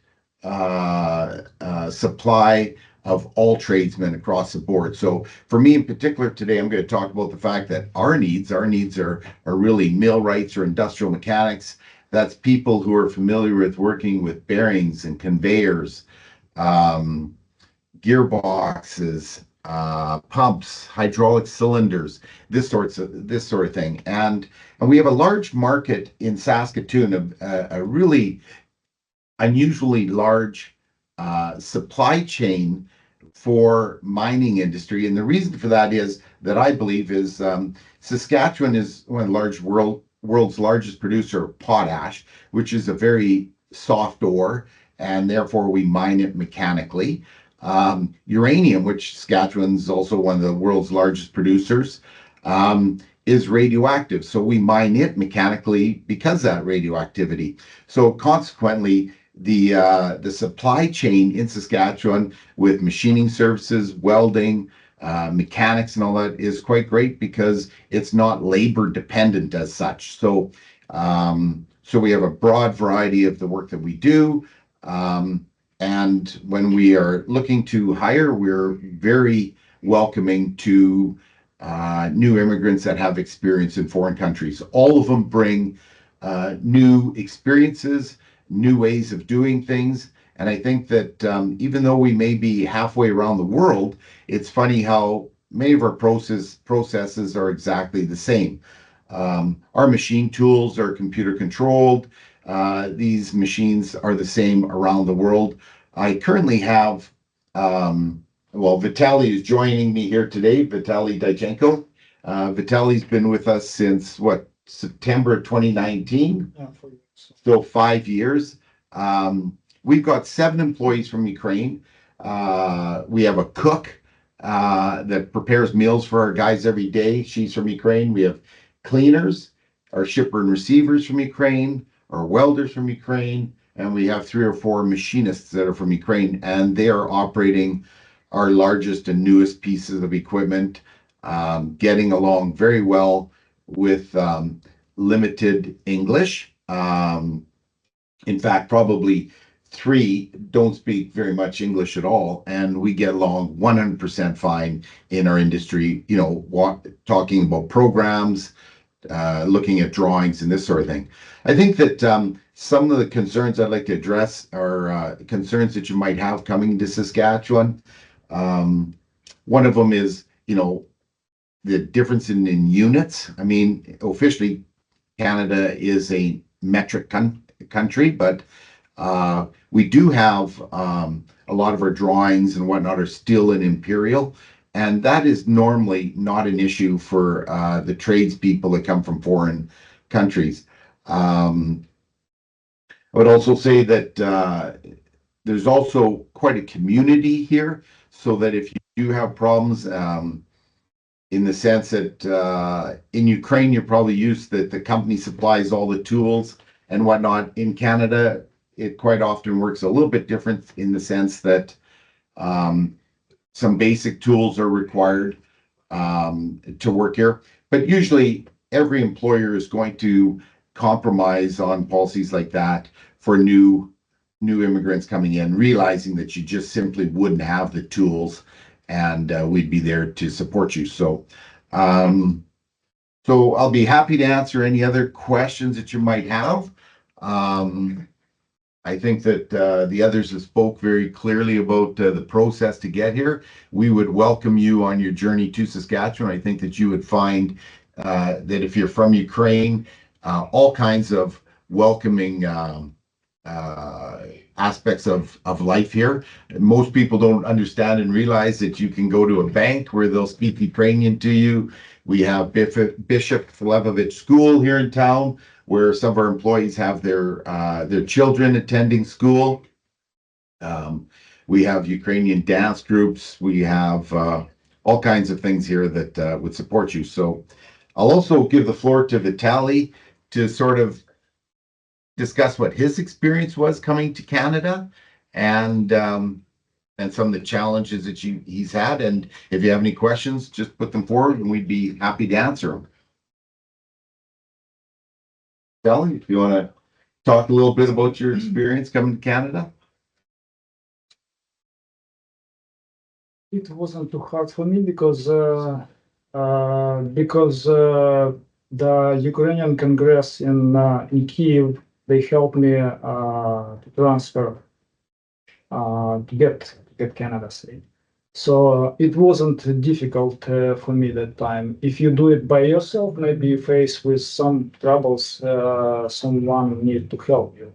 supply of all tradesmen across the board. So for me in particular today, I'm going to talk about the fact that our needs are really millwrights or industrial mechanics. That's people who are familiar with working with bearings and conveyors, gearboxes, pumps, hydraulic cylinders, this sort of thing. And we have a large market in Saskatoon, a really unusually large supply chain for mining industry. And the reason for that is that I believe is Saskatchewan is one of the world's largest producer of potash, which is a very soft ore, and therefore we mine it mechanically. Uranium, which Saskatchewan is also one of the world's largest producers, is radioactive. So we mine it mechanically because of that radioactivity. So consequently, the supply chain in Saskatchewan with machining services, welding, mechanics and all that is quite great because it's not labor dependent as such. So we have a broad variety of the work that we do. And when we are looking to hire, we're very welcoming to new immigrants that have experience in foreign countries. All of them bring new experiences, new ways of doing things. And I think that even though we may be halfway around the world, it's funny how many of our processes are exactly the same. Our machine tools are computer controlled. These machines are the same around the world. I currently have, Vitaly is joining me here today, Vitaly Dychenko. Vitaly's been with us since, September 2019? Yeah, 4 years. So 5 years. We've got 7 employees from Ukraine. We have a cook that prepares meals for our guys every day. She's from Ukraine. We have cleaners, our shipper and receivers from Ukraine, our welders from Ukraine, and we have 3 or 4 machinists that are from Ukraine, and they are operating our largest and newest pieces of equipment, getting along very well with limited English. In fact, probably 3 don't speak very much English at all, and we get along 100% fine in our industry, talking about programs, looking at drawings and this sort of thing. I think that some of the concerns I'd like to address are concerns that you might have coming to Saskatchewan. One of them is, you know, the difference in units. I mean, officially, Canada is a metric country, but we do have a lot of our drawings and whatnot are still in imperial, and that is normally not an issue for the tradespeople that come from foreign countries. I would also say that there's also quite a community here, so that if you do have problems, in the sense that in Ukraine, you're probably used that the company supplies all the tools and whatnot. In Canada, it quite often works a little bit different in the sense that some basic tools are required to work here. But usually every employer is going to compromise on policies like that for new immigrants coming in, realizing that you just simply wouldn't have the tools, and we'd be there to support you. So I'll be happy to answer any other questions that you might have. I think that the others have spoke very clearly about the process to get here. We would welcome you on your journey to Saskatchewan. I think that you would find that if you're from Ukraine, all kinds of welcoming aspects of life here. Most people don't understand and realize that you can go to a bank where they'll speak Ukrainian to you. We have Bishop Flevovich School here in town, where some of our employees have their children attending school. We have Ukrainian dance groups. We have all kinds of things here that would support you. So I'll also give the floor to Vitaly to sort of discuss what his experience was coming to Canada, and some of the challenges that he's had. And if you have any questions, just put them forward and we'd be happy to answer them. Vitaly, if you want to talk a little bit about your experience coming to Canada. It wasn't too hard for me because the Ukrainian Congress in Kiev, they helped me to transfer to get Canada stay. So it wasn't difficult for me that time. If you do it by yourself, maybe you face with some troubles, someone need to help you.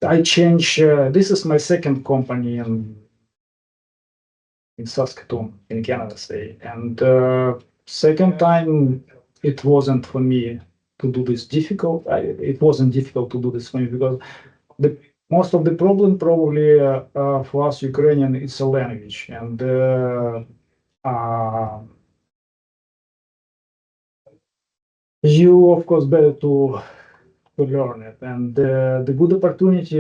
I changed, this is my second company in Saskatoon, in Canada State. And second time, it wasn't for me to do this difficult. It wasn't difficult to do this for me because most of the problem probably for us Ukrainian is a language. And you, of course, better to learn it. And the good opportunity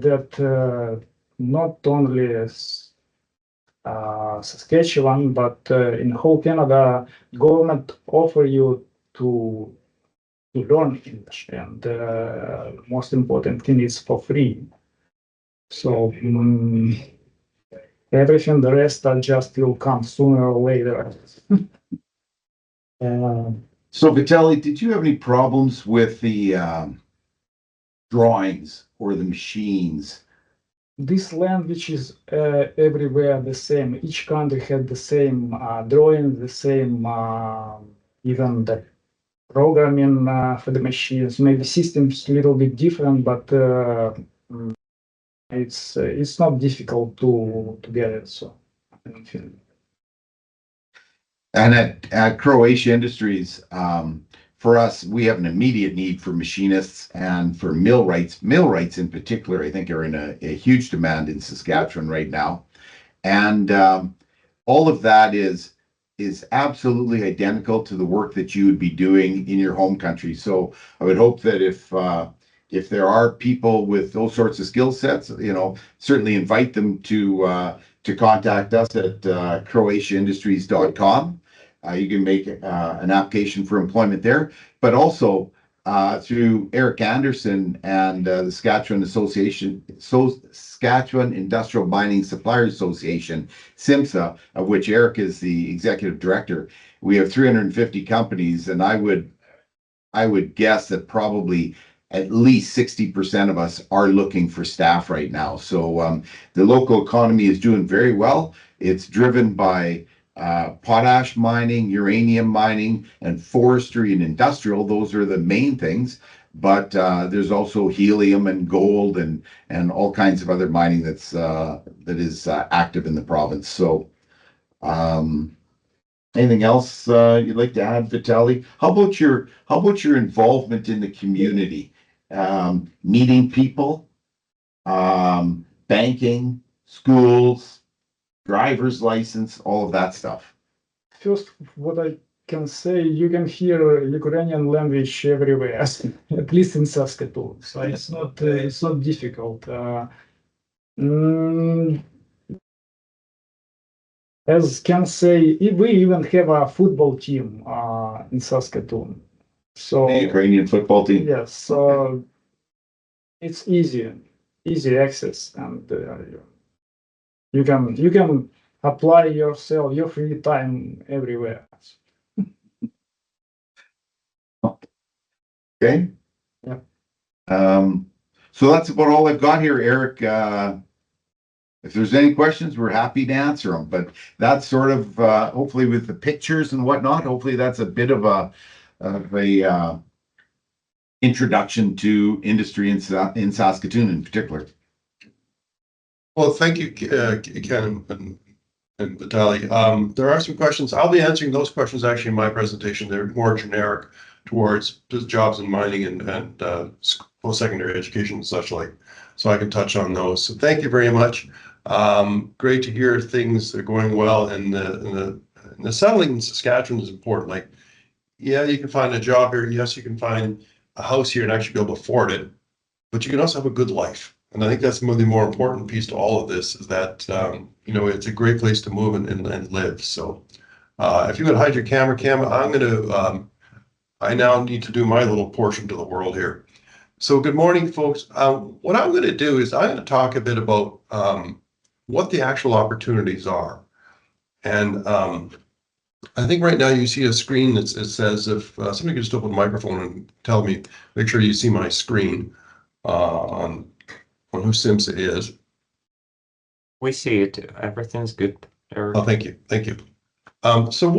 that not only Saskatchewan, but in whole Canada, government offer you to learn English, and most important thing is for free. So everything the rest just will come sooner or later. So Vitaly, did you have any problems with the drawings or the machines? This language is everywhere the same. Each country had the same drawing, the same even the programming for the machines. Maybe systems a little bit different, but it's not difficult to get it. So I don't feel. And at Croatia Industries, for us, we have an immediate need for machinists and for millwrights. Millwrights in particular, I think, are in a huge demand in Saskatchewan right now. And all of that is absolutely identical to the work that you would be doing in your home country. So I would hope that if there are people with those sorts of skill sets, you know, certainly invite them to contact us at croatiaindustries.com. You can make an application for employment there, but also through Eric Anderson and the Saskatchewan Industrial Mining Suppliers Association, SIMSA, of which Eric is the executive director. We have 350 companies, and I would guess that probably at least 60% of us are looking for staff right now. So the local economy is doing very well. It's driven by potash mining, uranium mining, and forestry and industrial. Those are the main things. But there's also helium and gold and all kinds of other mining that is active in the province. So anything else you'd like to add, Vitaly? How about your involvement in the community? Meeting people, banking, schools, driver's license, all of that stuff. First, what I can say, you can hear Ukrainian language everywhere, at least in Saskatoon. So it's not difficult. As can say, we even have a football team in Saskatoon. So The Ukrainian football team. yes, so it's easy access, and you can apply yourself, your free time everywhere. Okay. Yeah. So that's about all I've got here, Eric. If there's any questions, we're happy to answer them. But that's sort of hopefully with the pictures and whatnot. Hopefully that's a bit of a introduction to industry in Saskatoon in particular. Well, thank you, Ken and Vitaly. There are some questions. I'll be answering those questions actually in my presentation. They're more generic towards just jobs in mining and post-secondary education and such like. So I can touch on those. So thank you very much. Great to hear things are going well, and the settling in Saskatchewan is important. Like, yeah, you can find a job here. Yes, you can find a house here and actually be able to afford it, but you can also have a good life. And I think that's the more important piece to all of this, is that, it's a great place to move and live. So if you would hide your camera, I now need to do my little portion to the world here. So good morning, folks. What I'm going to do is I'm going to talk a bit about what the actual opportunities are. And I think right now you see a screen that says, if somebody could just open the microphone and tell me, make sure you see my screen on who SIMSA is. We see it. Everything's good, Eric. Oh, thank you. Thank you. So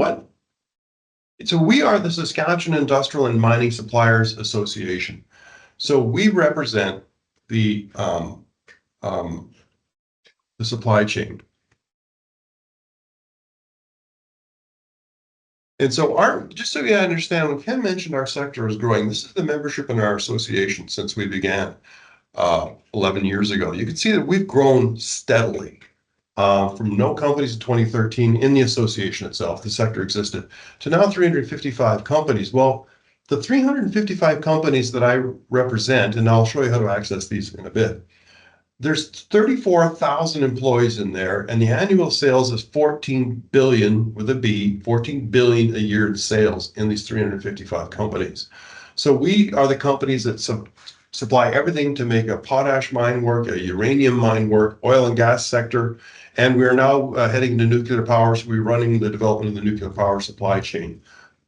we are the Saskatchewan Industrial and Mining Suppliers Association. So we represent the supply chain. And so just so you understand, when Ken mentioned our sector is growing, this is the membership in our association since we began 11 years ago. You can see that we've grown steadily from no companies in 2013 in the association itself, the sector existed, to now 355 companies. Well, the 355 companies that I represent, and I'll show you how to access these in a bit, there's 34,000 employees in there, and the annual sales is 14 billion with a B, 14 billion a year in sales in these 355 companies. So we are the companies that supply everything to make a potash mine work, a uranium mine work, oil and gas sector, and we're now heading into nuclear power, so we're running the development of the nuclear power supply chain.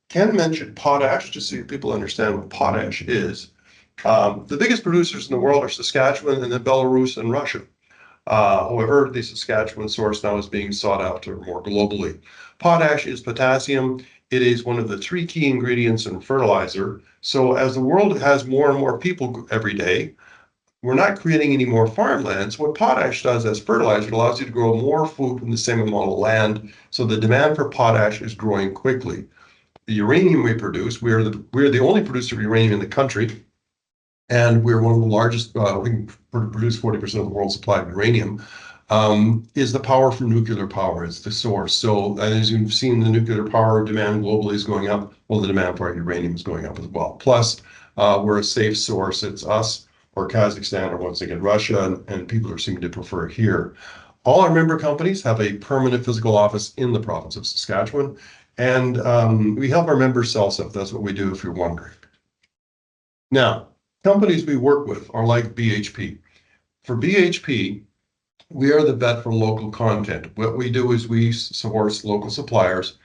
Ken mentioned potash, just so people understand what potash is. The biggest producers in the world are Saskatchewan and then Belarus and Russia. However, the Saskatchewan source now is being sought out more globally. Potash is potassium. It is one of the 3 key ingredients in fertilizer. So as the world has more and more people every day, we're not creating any more farmlands. What potash does as fertilizer, it allows you to grow more food from the same amount of land. So the demand for potash is growing quickly. The uranium we produce, we're the only producer of uranium in the country. And we're one of the largest, we produce 40% of the world's supply of uranium, is the power from nuclear power. It's the source. So as you've seen, the nuclear power demand globally is going up. Well, the demand for our uranium is going up as well. Plus, we're a safe source. It's us or Kazakhstan or once again, Russia, and people are seeming to prefer here. All our member companies have a permanent physical office in the province of Saskatchewan. And we help our members sell stuff. That's what we do if you're wondering. Now, companies we work with are like BHP. For BHP, we are the vet for local content. What we do is we source local suppliers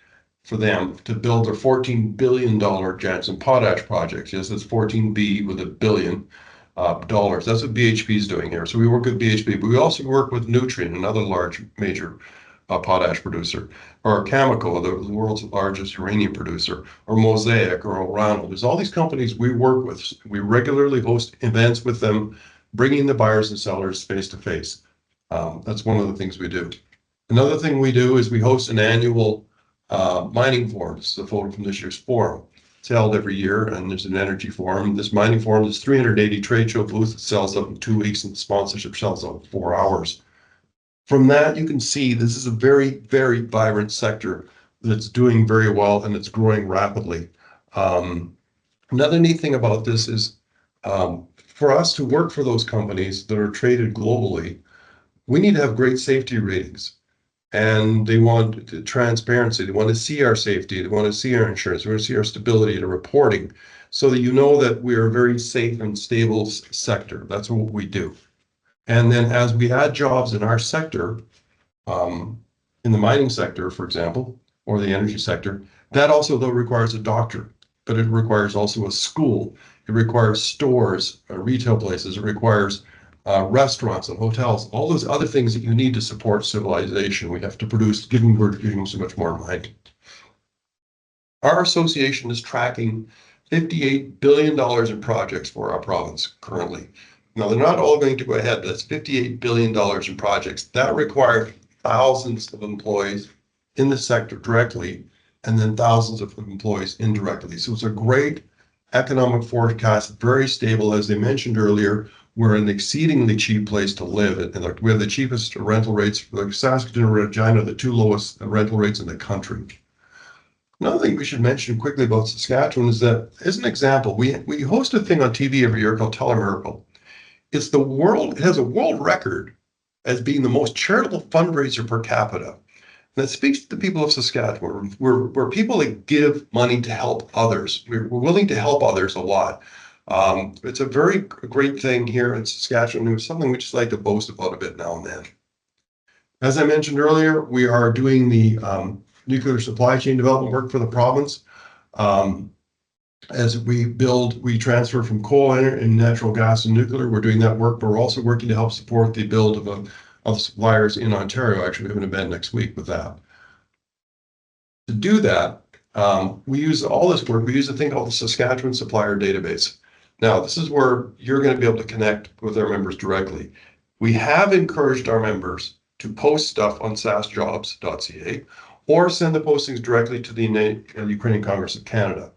for them to build their $14 billion Jansen Potash projects. Yes, it's 14B with $1 billion. That's what BHP is doing here. So we work with BHP, but we also work with Nutrien, another large major potash producer, or Cameco, the world's largest uranium producer, or Mosaic, or Orano. There's all these companies we work with. We regularly host events with them, bringing the buyers and sellers face to face. That's one of the things we do. Another thing we do is we host an annual mining forum. This is a photo from this year's forum. It's held every year, and there's an energy forum. This mining forum is 380 trade show booths. It sells out in 2 weeks, and the sponsorship sells out in 4 hours. From that, you can see this is a very, very vibrant sector that's doing very well, and it's growing rapidly. Another neat thing about this is for us to work for those companies that are traded globally, we need to have great safety ratings. And they want transparency. They want to see our safety. They want to see our insurance. They want to see our stability and reporting, so that you know that we are a very safe and stable sector. That's what we do. And then as we add jobs in our sector, in the mining sector, for example, or the energy sector, that also though requires a doctor, but it requires also a school. It requires stores, retail places. It requires restaurants and hotels, all those other things that you need to support civilization. We have to produce, given we're doing so much more mining. Our association is tracking $58 billion in projects for our province currently. Now, they're not all going to go ahead, but that's $58 billion in projects. That requires thousands of employees in the sector directly, and then thousands of employees indirectly. So it's a great economic forecast, very stable. As they mentioned earlier, we're an exceedingly cheap place to live, and we have the cheapest rental rates. Like Saskatoon and Regina, the 2 lowest rental rates in the country. Another thing we should mention quickly about Saskatchewan is that, as an example, we host a thing on TV every year called Tell a Miracle. It has a world record as being the most charitable fundraiser per capita. And that speaks to the people of Saskatchewan. We're people that give money to help others. We're willing to help others a lot. It's a very great thing here in Saskatchewan. It's something we just like to boast about a bit now and then. As I mentioned earlier, we are doing the nuclear supply chain development work for the province. As we transfer from coal and natural gas and nuclear, we're doing that work. But we're also working to help support the build of suppliers in Ontario. Actually, we have an event next week with that. To do that, we use all this work. We use a thing called the Saskatchewan Supplier Database. Now, this is where you're going to be able to connect with our members directly. We have encouraged our members to post stuff on sasjobs.ca or send the postings directly to the Ukrainian Congress of Canada.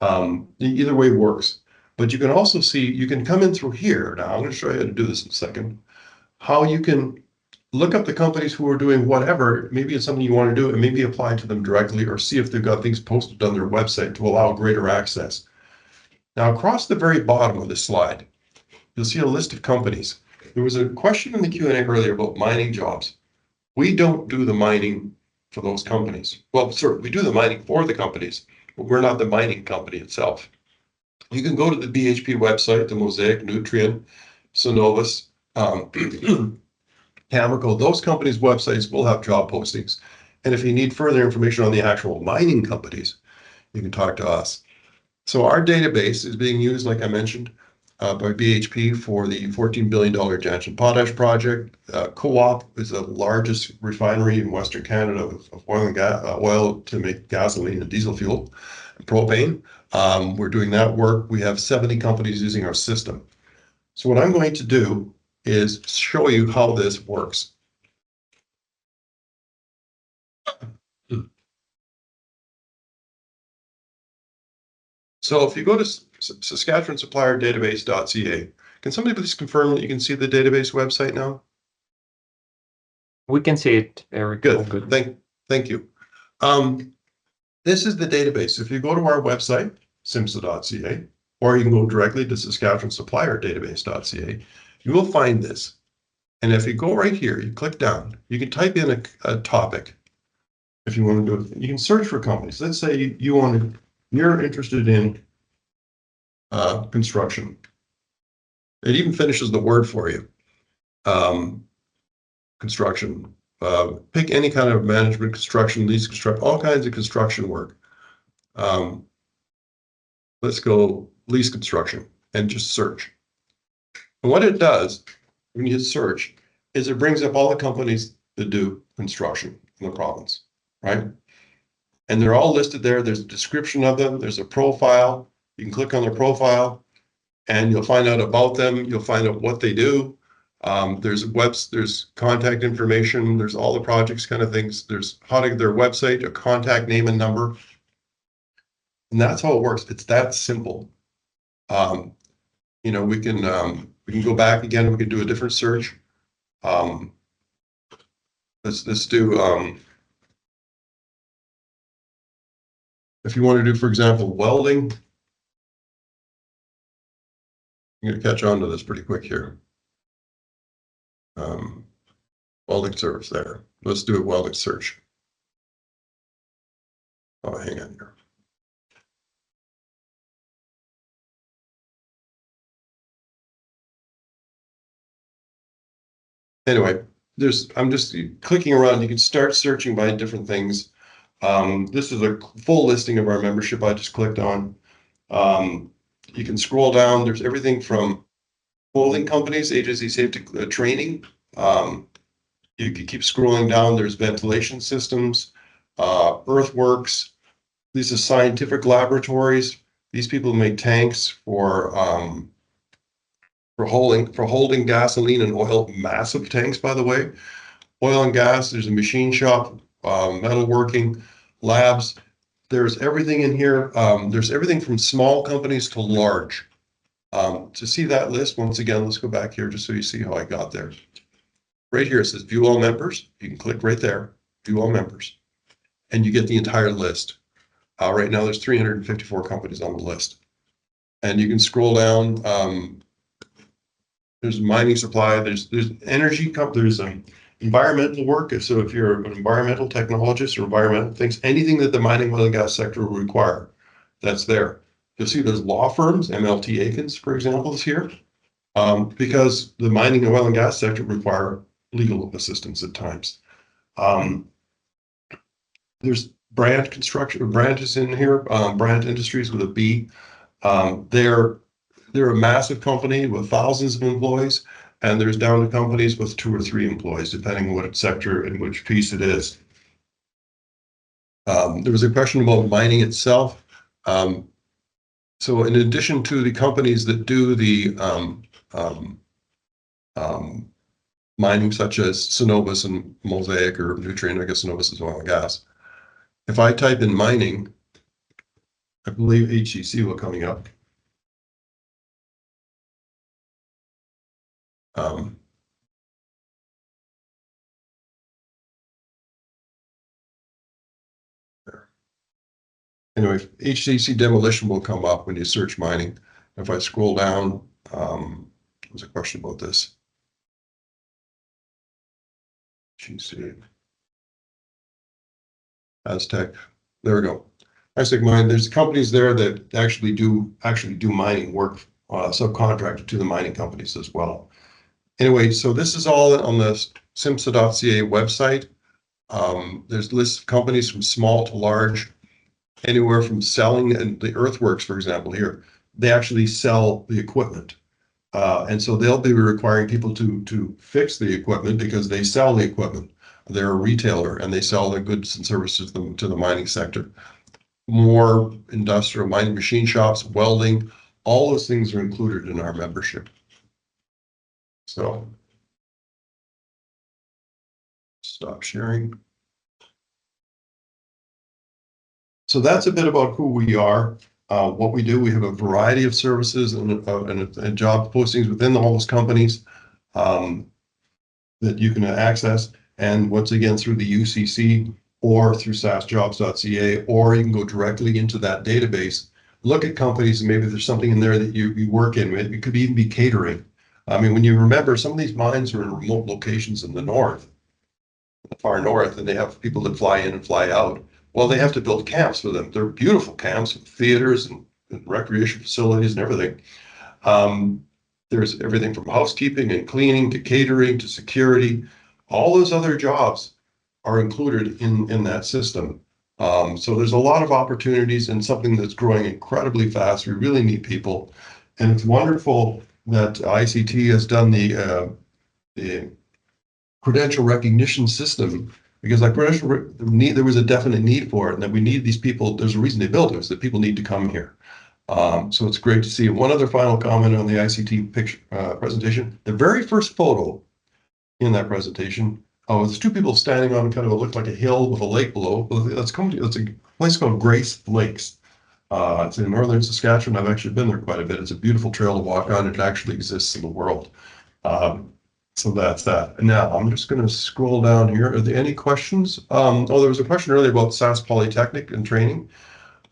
Either way works. But you can also see, you can come in through here. Now, I'm going to show you how to do this in a second. How you can look up the companies who are doing whatever. Maybe it's something you want to do, and maybe apply to them directly, or see if they've got things posted on their website to allow greater access. Now, across the very bottom of this slide, you'll see a list of companies. There was a question in the Q&A earlier about mining jobs. We don't do the mining for those companies. Well, sir, we do the mining for the companies, but we're not the mining company itself. You can go to the BHP website, the Mosaic, Nutrien, Synovus, Cameco. Those companies' websites will have job postings. And if you need further information on the actual mining companies, you can talk to us. So our database is being used, like I mentioned, by BHP for the $14 billion Jansen Potash project. Co-op is the largest refinery in Western Canada of oil to make gasoline and diesel fuel, and propane. We're doing that work. We have 70 companies using our system. So what I'm going to do is show you how this works. So if you go to SaskatchewanSupplierDatabase.ca, can somebody please confirm that you can see the database website now? We can see it, Eric. Good. Good. Thank you. This is the database. If you go to our website, simsa.ca, or you can go directly to SaskatchewanSupplierDatabase.ca, you will find this. And if you go right here, you click down, you can type in a topic. If you want to do it, you can search for companies. Let's say you're interested in construction. It even finishes the word for you. Construction. Pick any kind of management, construction, lease, construction, all kinds of construction work. Let's go lease construction and just search. And what it does when you hit search is it brings up all the companies that do construction in the province, right? And they're all listed there. There's a description of them. There's a profile. You can click on their profile and you'll find out about them. You'll find out what they do. There's contact information. There's all the projects kind of things. There's how to get their website, a contact name and number. And that's how it works. It's that simple. You know, we can go back again. We can do a different search. Let's do, if you want to do, for example, welding. I'm going to catch on to this pretty quick here. Welding service there. Let's do a welding search. Oh, hang on here. Anyway, I'm just clicking around. You can start searching by different things. This is a full listing of our membership I just clicked on. You can scroll down. There's everything from clothing companies, agency safety training. You can keep scrolling down. There's ventilation systems, earthworks. These are scientific laboratories. These people make tanks for holding gasoline and oil, massive tanks, by the way. Oil and gas, there's a machine shop, metalworking, labs. There's everything in here. There's everything from small companies to large. To see that list, once again, let's go back here just so you see how I got there. Right here, it says view all members. You can click right there, view all members, and you get the entire list. Right now, there's 354 companies on the list. And you can scroll down. There's mining supply, there's energy, there's environmental work. So if you're an environmental technologist or environmental things, anything that the mining, oil and gas sector will require, that's there. You'll see there's law firms, MLT Aikens, for example, is here, because the mining and oil and gas sector require legal assistance at times. There's Brandt Construction, Brandt is in here, Brandt Industries with a B. They're a massive company with thousands of employees, and there's down to companies with 2 or 3 employees, depending on what sector and which piece it is. There was a question about mining itself. So in addition to the companies that do the mining, such as Cenovus and Mosaic or Nutrien, I guess Cenovus is oil and gas. If I type in mining, I believe HCC will coming up. Anyway, HCC demolition will come up when you search mining. If I scroll down, there's a question about this. GC. Aztec. There we go. Aztec Mine. There's companies there that actually do mining work, subcontracted to the mining companies as well. Anyway, so this is all on the simsa.ca website. There's lists of companies from small to large, anywhere from selling, and the earthworks, for example, here, they actually sell the equipment. And so they'll be requiring people to fix the equipment because they sell the equipment. They're a retailer and they sell their goods and services to the mining sector. More industrial mining machine shops, welding, all those things are included in our membership. So stop sharing. So that's a bit about who we are, what we do. We have a variety of services and job postings within all those companies that you can access. And once again, through the UCC or through sassjobs.ca, or you can go directly into that database, look at companies, and maybe there's something in there that you work in. It could even be catering. I mean, when you remember, some of these mines are in remote locations in the north, the far north, and they have people that fly in and fly out. Well, they have to build camps for them. They're beautiful camps with theaters and and recreation facilities and everything. There's everything from housekeeping and cleaning to catering to security. All those other jobs are included in that system. So there's a lot of opportunities and something that's growing incredibly fast. We really need people. And it's wonderful that ICT has done the credential recognition system, because like there was a definite need for it, and that we need these people. There's a reason they built it, is that people need to come here. So it's great to see. One other final comment on the ICT picture presentation. The very first photo in that presentation, it's two people standing on kind of what looked like a hill with a lake below. It's a place called Grace Lakes. It's in northern Saskatchewan. I've actually been there quite a bit. It's a beautiful trail to walk on. It actually exists in the world. So that's that. Now I'm just going to scroll down here. Are there any questions? There was a question earlier about Sask Polytechnic and training.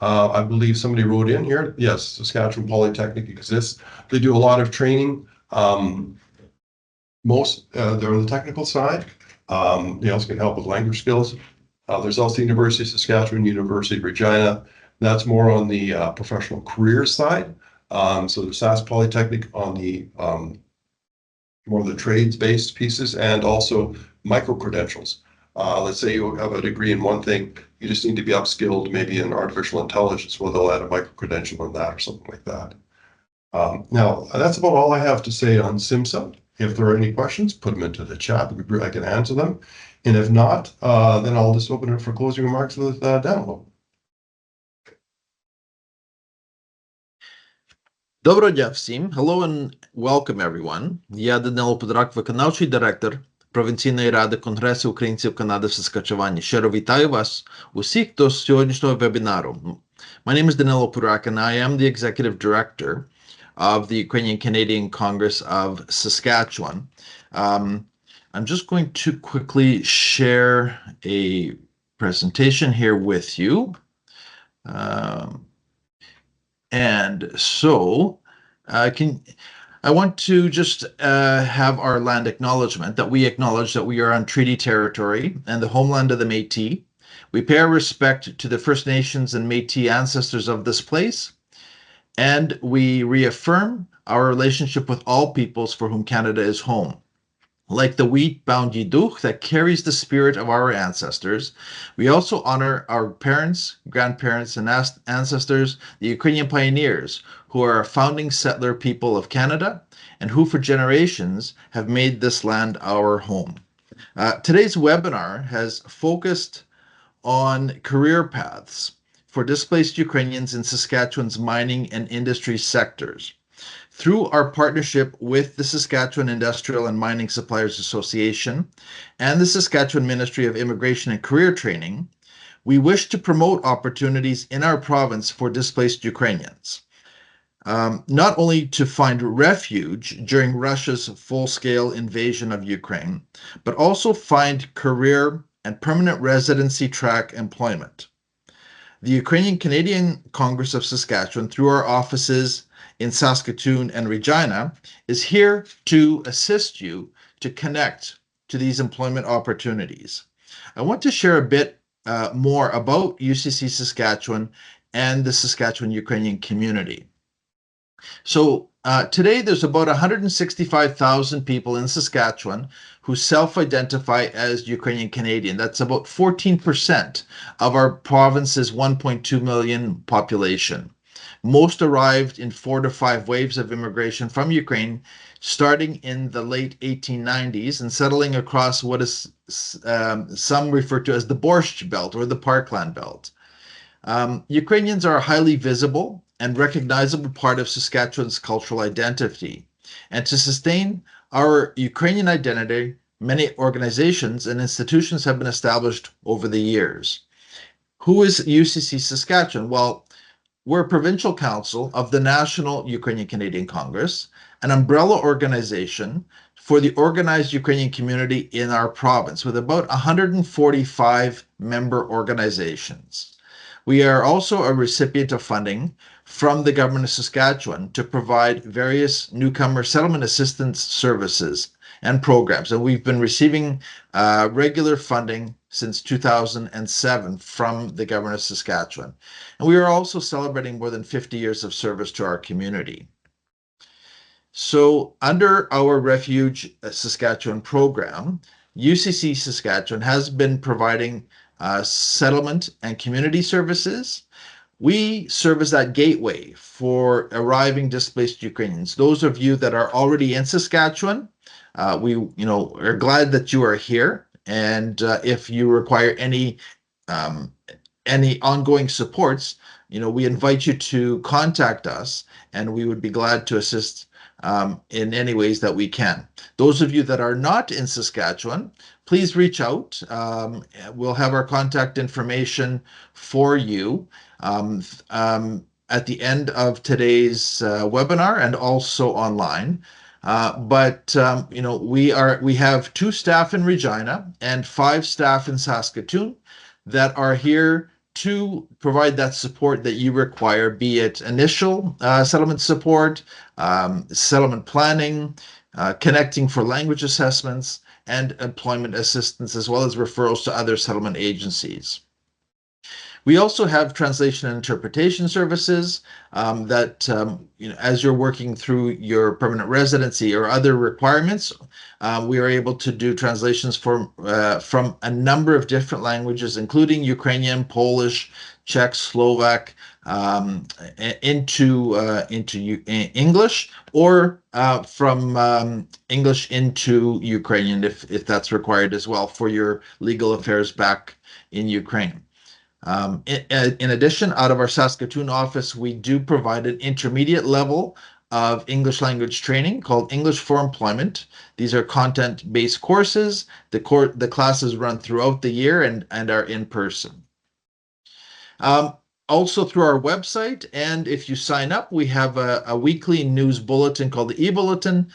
I believe somebody wrote in here. Yes, Saskatchewan Polytechnic exists. They do a lot of training. They're on the technical side. They also can help with language skills. There's also University of Saskatchewan, University of Regina. That's more on the professional career side. So there's Sask Polytechnic on the more of the trades-based pieces, and also micro-credentials. Let's say you have a degree in one thing, you just need to be upskilled maybe in artificial intelligence, well, they'll add a micro-credential on that or something like that. Now, that's about all I have to say on SIMSA. If there are any questions, put them into the chat. I can answer them. And if not, then I'll just open it for closing remarks with Danilo. Доброго дня всім. Hello and welcome everyone. Я Данило Подрак, виконавчий директор Провінційної ради Конгресу українців Канади в Saskatchewan. Щиро вітаю вас усіх до сьогоднішнього вебінару. My name is Danilo Podrak and I am the executive director of the Ukrainian Canadian Congress of Saskatchewan. I'm just going to quickly share a presentation here with you. And so I want to just have our land acknowledgement, that we acknowledge that we are on treaty territory and the homeland of the Métis. We pay our respect to the First Nations and Métis ancestors of this place, and we reaffirm our relationship with all peoples for whom Canada is home. Like the wheat-bound yidduch that carries the spirit of our ancestors, we also honor our parents, grandparents, and ancestors, the Ukrainian pioneers, who are a founding settler people of Canada, and who for generations have made this land our home. Today's webinar has focused on career paths for displaced Ukrainians in Saskatchewan's mining and industry sectors. Through our partnership with the Saskatchewan Industrial and Mining Suppliers Association and the Saskatchewan Ministry of Immigration and Career Training, we wish to promote opportunities in our province for displaced Ukrainians, not only to find refuge during Russia's full-scale invasion of Ukraine, but also find career and permanent residency track employment. The Ukrainian Canadian Congress of Saskatchewan, through our offices in Saskatoon and Regina, is here to assist you to connect to these employment opportunities. I want to share a bit more about UCC Saskatchewan and the Saskatchewan Ukrainian community. So today there's about 165,000 people in Saskatchewan who self-identify as Ukrainian Canadian. That's about 14% of our province's 1.2 million population. Most arrived in 4 to 5 waves of immigration from Ukraine, starting in the late 1890s and settling across what is some refer to as the Borscht Belt or the Parkland Belt. Ukrainians are a highly visible and recognizable part of Saskatchewan's cultural identity. And to sustain our Ukrainian identity, many organizations and institutions have been established over the years. Who is UCC Saskatchewan? Well, we're a provincial council of the National Ukrainian Canadian Congress, an umbrella organization for the organized Ukrainian community in our province, with about 145 member organizations. We are also a recipient of funding from the government of Saskatchewan to provide various newcomer settlement assistance services and programs. And we've been receiving regular funding since 2007 from the government of Saskatchewan. And we are also celebrating more than 50 years of service to our community. So under our Refuge Saskatchewan program, UCC Saskatchewan has been providing settlement and community services. We serve as that gateway for arriving displaced Ukrainians. Those of you that are already in Saskatchewan, we are glad that you are here. And if you require any ongoing supports, we invite you to contact us, and we would be glad to assist in any ways that we can. Those of you that are not in Saskatchewan, please reach out. We'll have our contact information for you at the end of today's webinar and also online. We have 2 staff in Regina and 5 staff in Saskatoon that are here to provide that support that you require, be it initial settlement support, settlement planning, connecting for language assessments, and employment assistance, as well as referrals to other settlement agencies. We also have translation and interpretation services that, as you're working through your permanent residency or other requirements, we are able to do translations from a number of different languages, including Ukrainian, Polish, Czech, Slovak, into English, or from English into Ukrainian, if that's required as well for your legal affairs back in Ukraine. In addition, out of our Saskatoon office, we do provide an intermediate level of English language training called English for Employment. These are content-based courses. The classes run throughout the year and are in person. Also through our website, and if you sign up, we have a weekly news bulletin called the e-bulletin.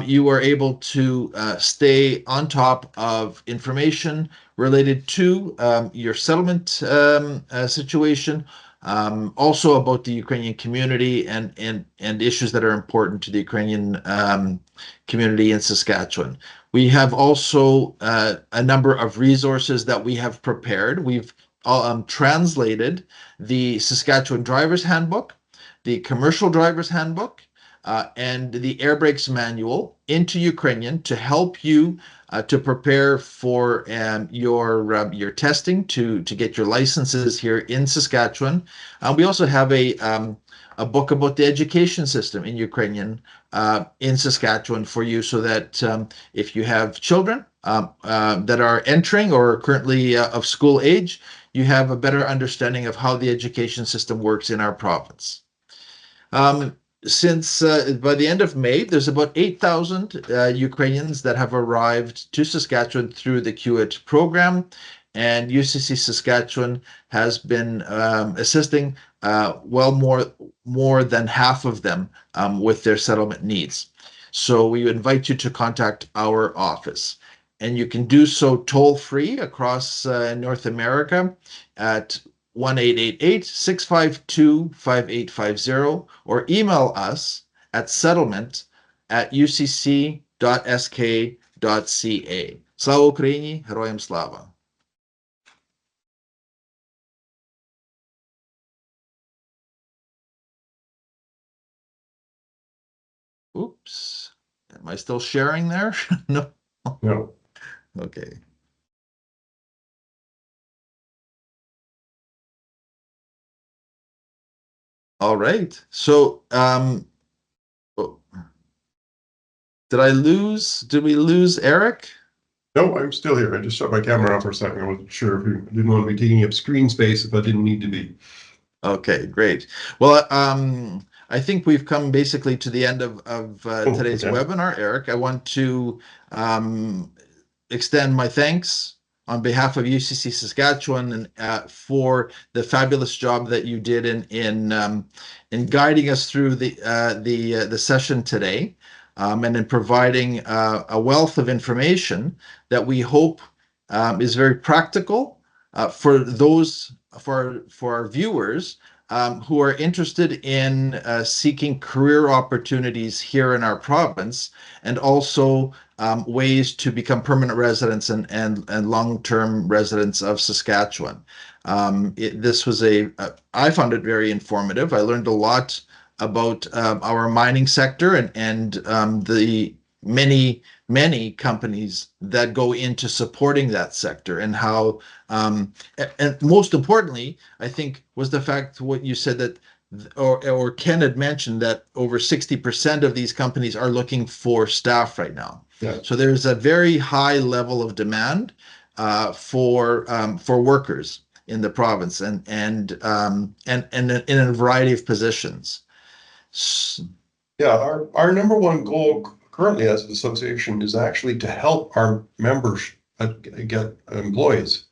You are able to stay on top of information related to your settlement situation, also about the Ukrainian community and issues that are important to the Ukrainian community in Saskatchewan. We have also a number of resources that we have prepared. We've translated the Saskatchewan Driver's Handbook, the Commercial Driver's Handbook, and the Air Brakes Manual into Ukrainian to help you to prepare for your testing to get your licenses here in Saskatchewan. We also have a book about the education system in Ukrainian in Saskatchewan for you, so that if you have children that are entering or currently of school age, you have a better understanding of how the education system works in our province. Since by the end of May, there's about 8,000 Ukrainians that have arrived to Saskatchewan through the QIT program, and UCC Saskatchewan has been assisting well more than half of them with their settlement needs. So we invite you to contact our office, and you can do so toll-free across North America at 1-888-652-5850, or email us at settlement@ucc.sk.ca. Слава Україні! Героям слава! Oops. Am I still sharing there? No. No. Okay. All right. So, did we lose Eric? No, I'm still here. I just shut my camera off for a second. I wasn't sure if you didn't want to be taking up screen space if I didn't need to be. Okay, great. Well, I think we've come basically to the end of today's webinar, Eric. I want to extend my thanks on behalf of UCC Saskatchewan and for the fabulous job that you did in guiding us through the session today, and in providing a wealth of information that we hope is very practical for our viewers who are interested in seeking career opportunities here in our province, and also ways to become permanent residents and long-term residents of Saskatchewan. This was I found it very informative. I learned a lot about our mining sector and the many companies that go into supporting that sector, and how and most importantly, I think, was the fact what you said, that or Ken had mentioned, that over 60% of these companies are looking for staff right now. Yeah. So there's a very high level of demand for workers in the province, and in a variety of positions. Yeah, our number one goal currently as an association is actually to help our members get employees.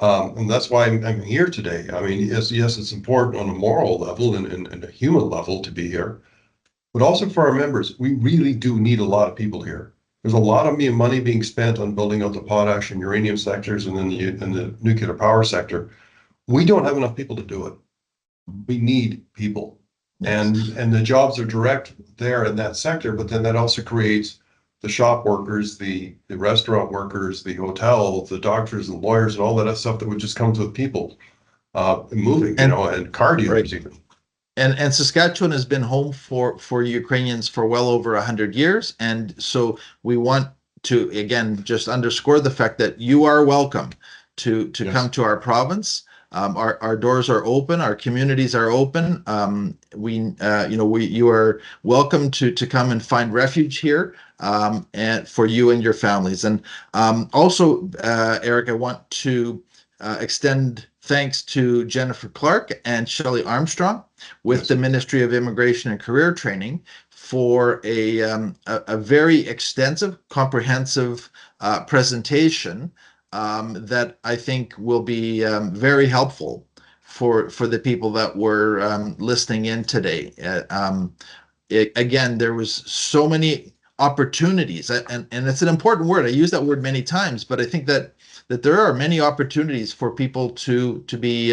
And that's why I'm here today. I mean, yes, it's important on a moral level and a human level to be here, but also for our members. We really do need a lot of people here. There's a lot of money being spent on building out the potash and uranium sectors, and then the nuclear power sector. We don't have enough people to do it. We need people. And the jobs are direct there in that sector, but then that also creates the shop workers, the restaurant workers, the hotel, the doctors and lawyers, and all that stuff that would just come with people moving, and car dealers even. And Saskatchewan has been home for Ukrainians for well over 100 years. And so we want to, again, just underscore the fact that you are welcome to Yes. come to our province. Our doors are open, our communities are open. You are welcome to come and find refuge here, and for you and your families. And also, Eric, I want to extend thanks to Jennifer Clark and Shelley Armstrong with Yes. the Ministry of Immigration and Career Training for a very extensive, comprehensive presentation that I think will be very helpful for the people that were listening in today. Again, there was so many opportunities, and it's an important word. I use that word many times, but I think that there are many opportunities for people to be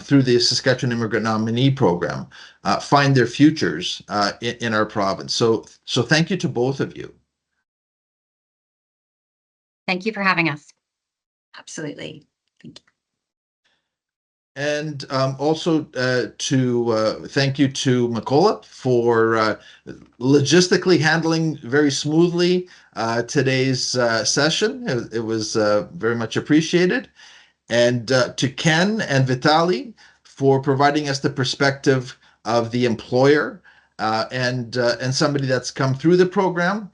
through the Saskatchewan Immigrant Nominee Program find their futures in our province. So thank you to both of you. Thank you for having us. Absolutely. Thank you. And also thank you to Makola for logistically handling very smoothly today's session. It was very much appreciated. And to Ken and Vitali for providing us the perspective of the employer and somebody that's come through the program.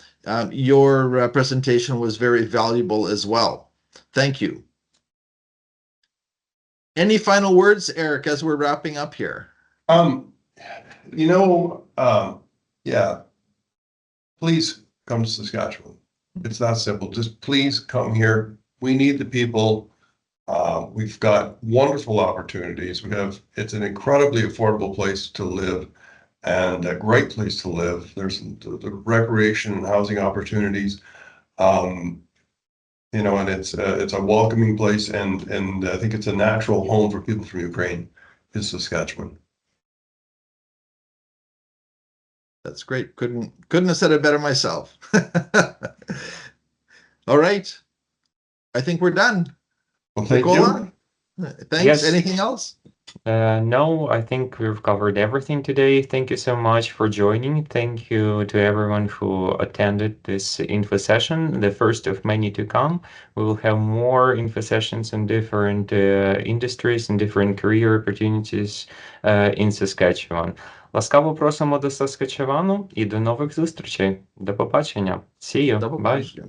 Your presentation was very valuable as well. Thank you. Any final words, Eric, as we're wrapping up here? Yeah, please come to Saskatchewan. It's that simple. Just please come here. We need the people. We've got wonderful opportunities. It's an incredibly affordable place to live and a great place to live. There's the recreation and housing opportunities. And it's a welcoming place, and I think it's a natural home for people from Ukraine, is Saskatchewan. That's great. Couldn't have said it better myself. All right. I think we're done. Well, thank Nicola, you. thanks. Yes. Anything else? No, I think we've covered everything today. Thank you so much for joining. Thank you to everyone who attended this info session, the first of many to come. We will have more info sessions in different industries and different career opportunities in Saskatchewan. Ласкаво просимо до Saskatchewan і до нових зустрічей. До побачення. See you. До Bye. побачення.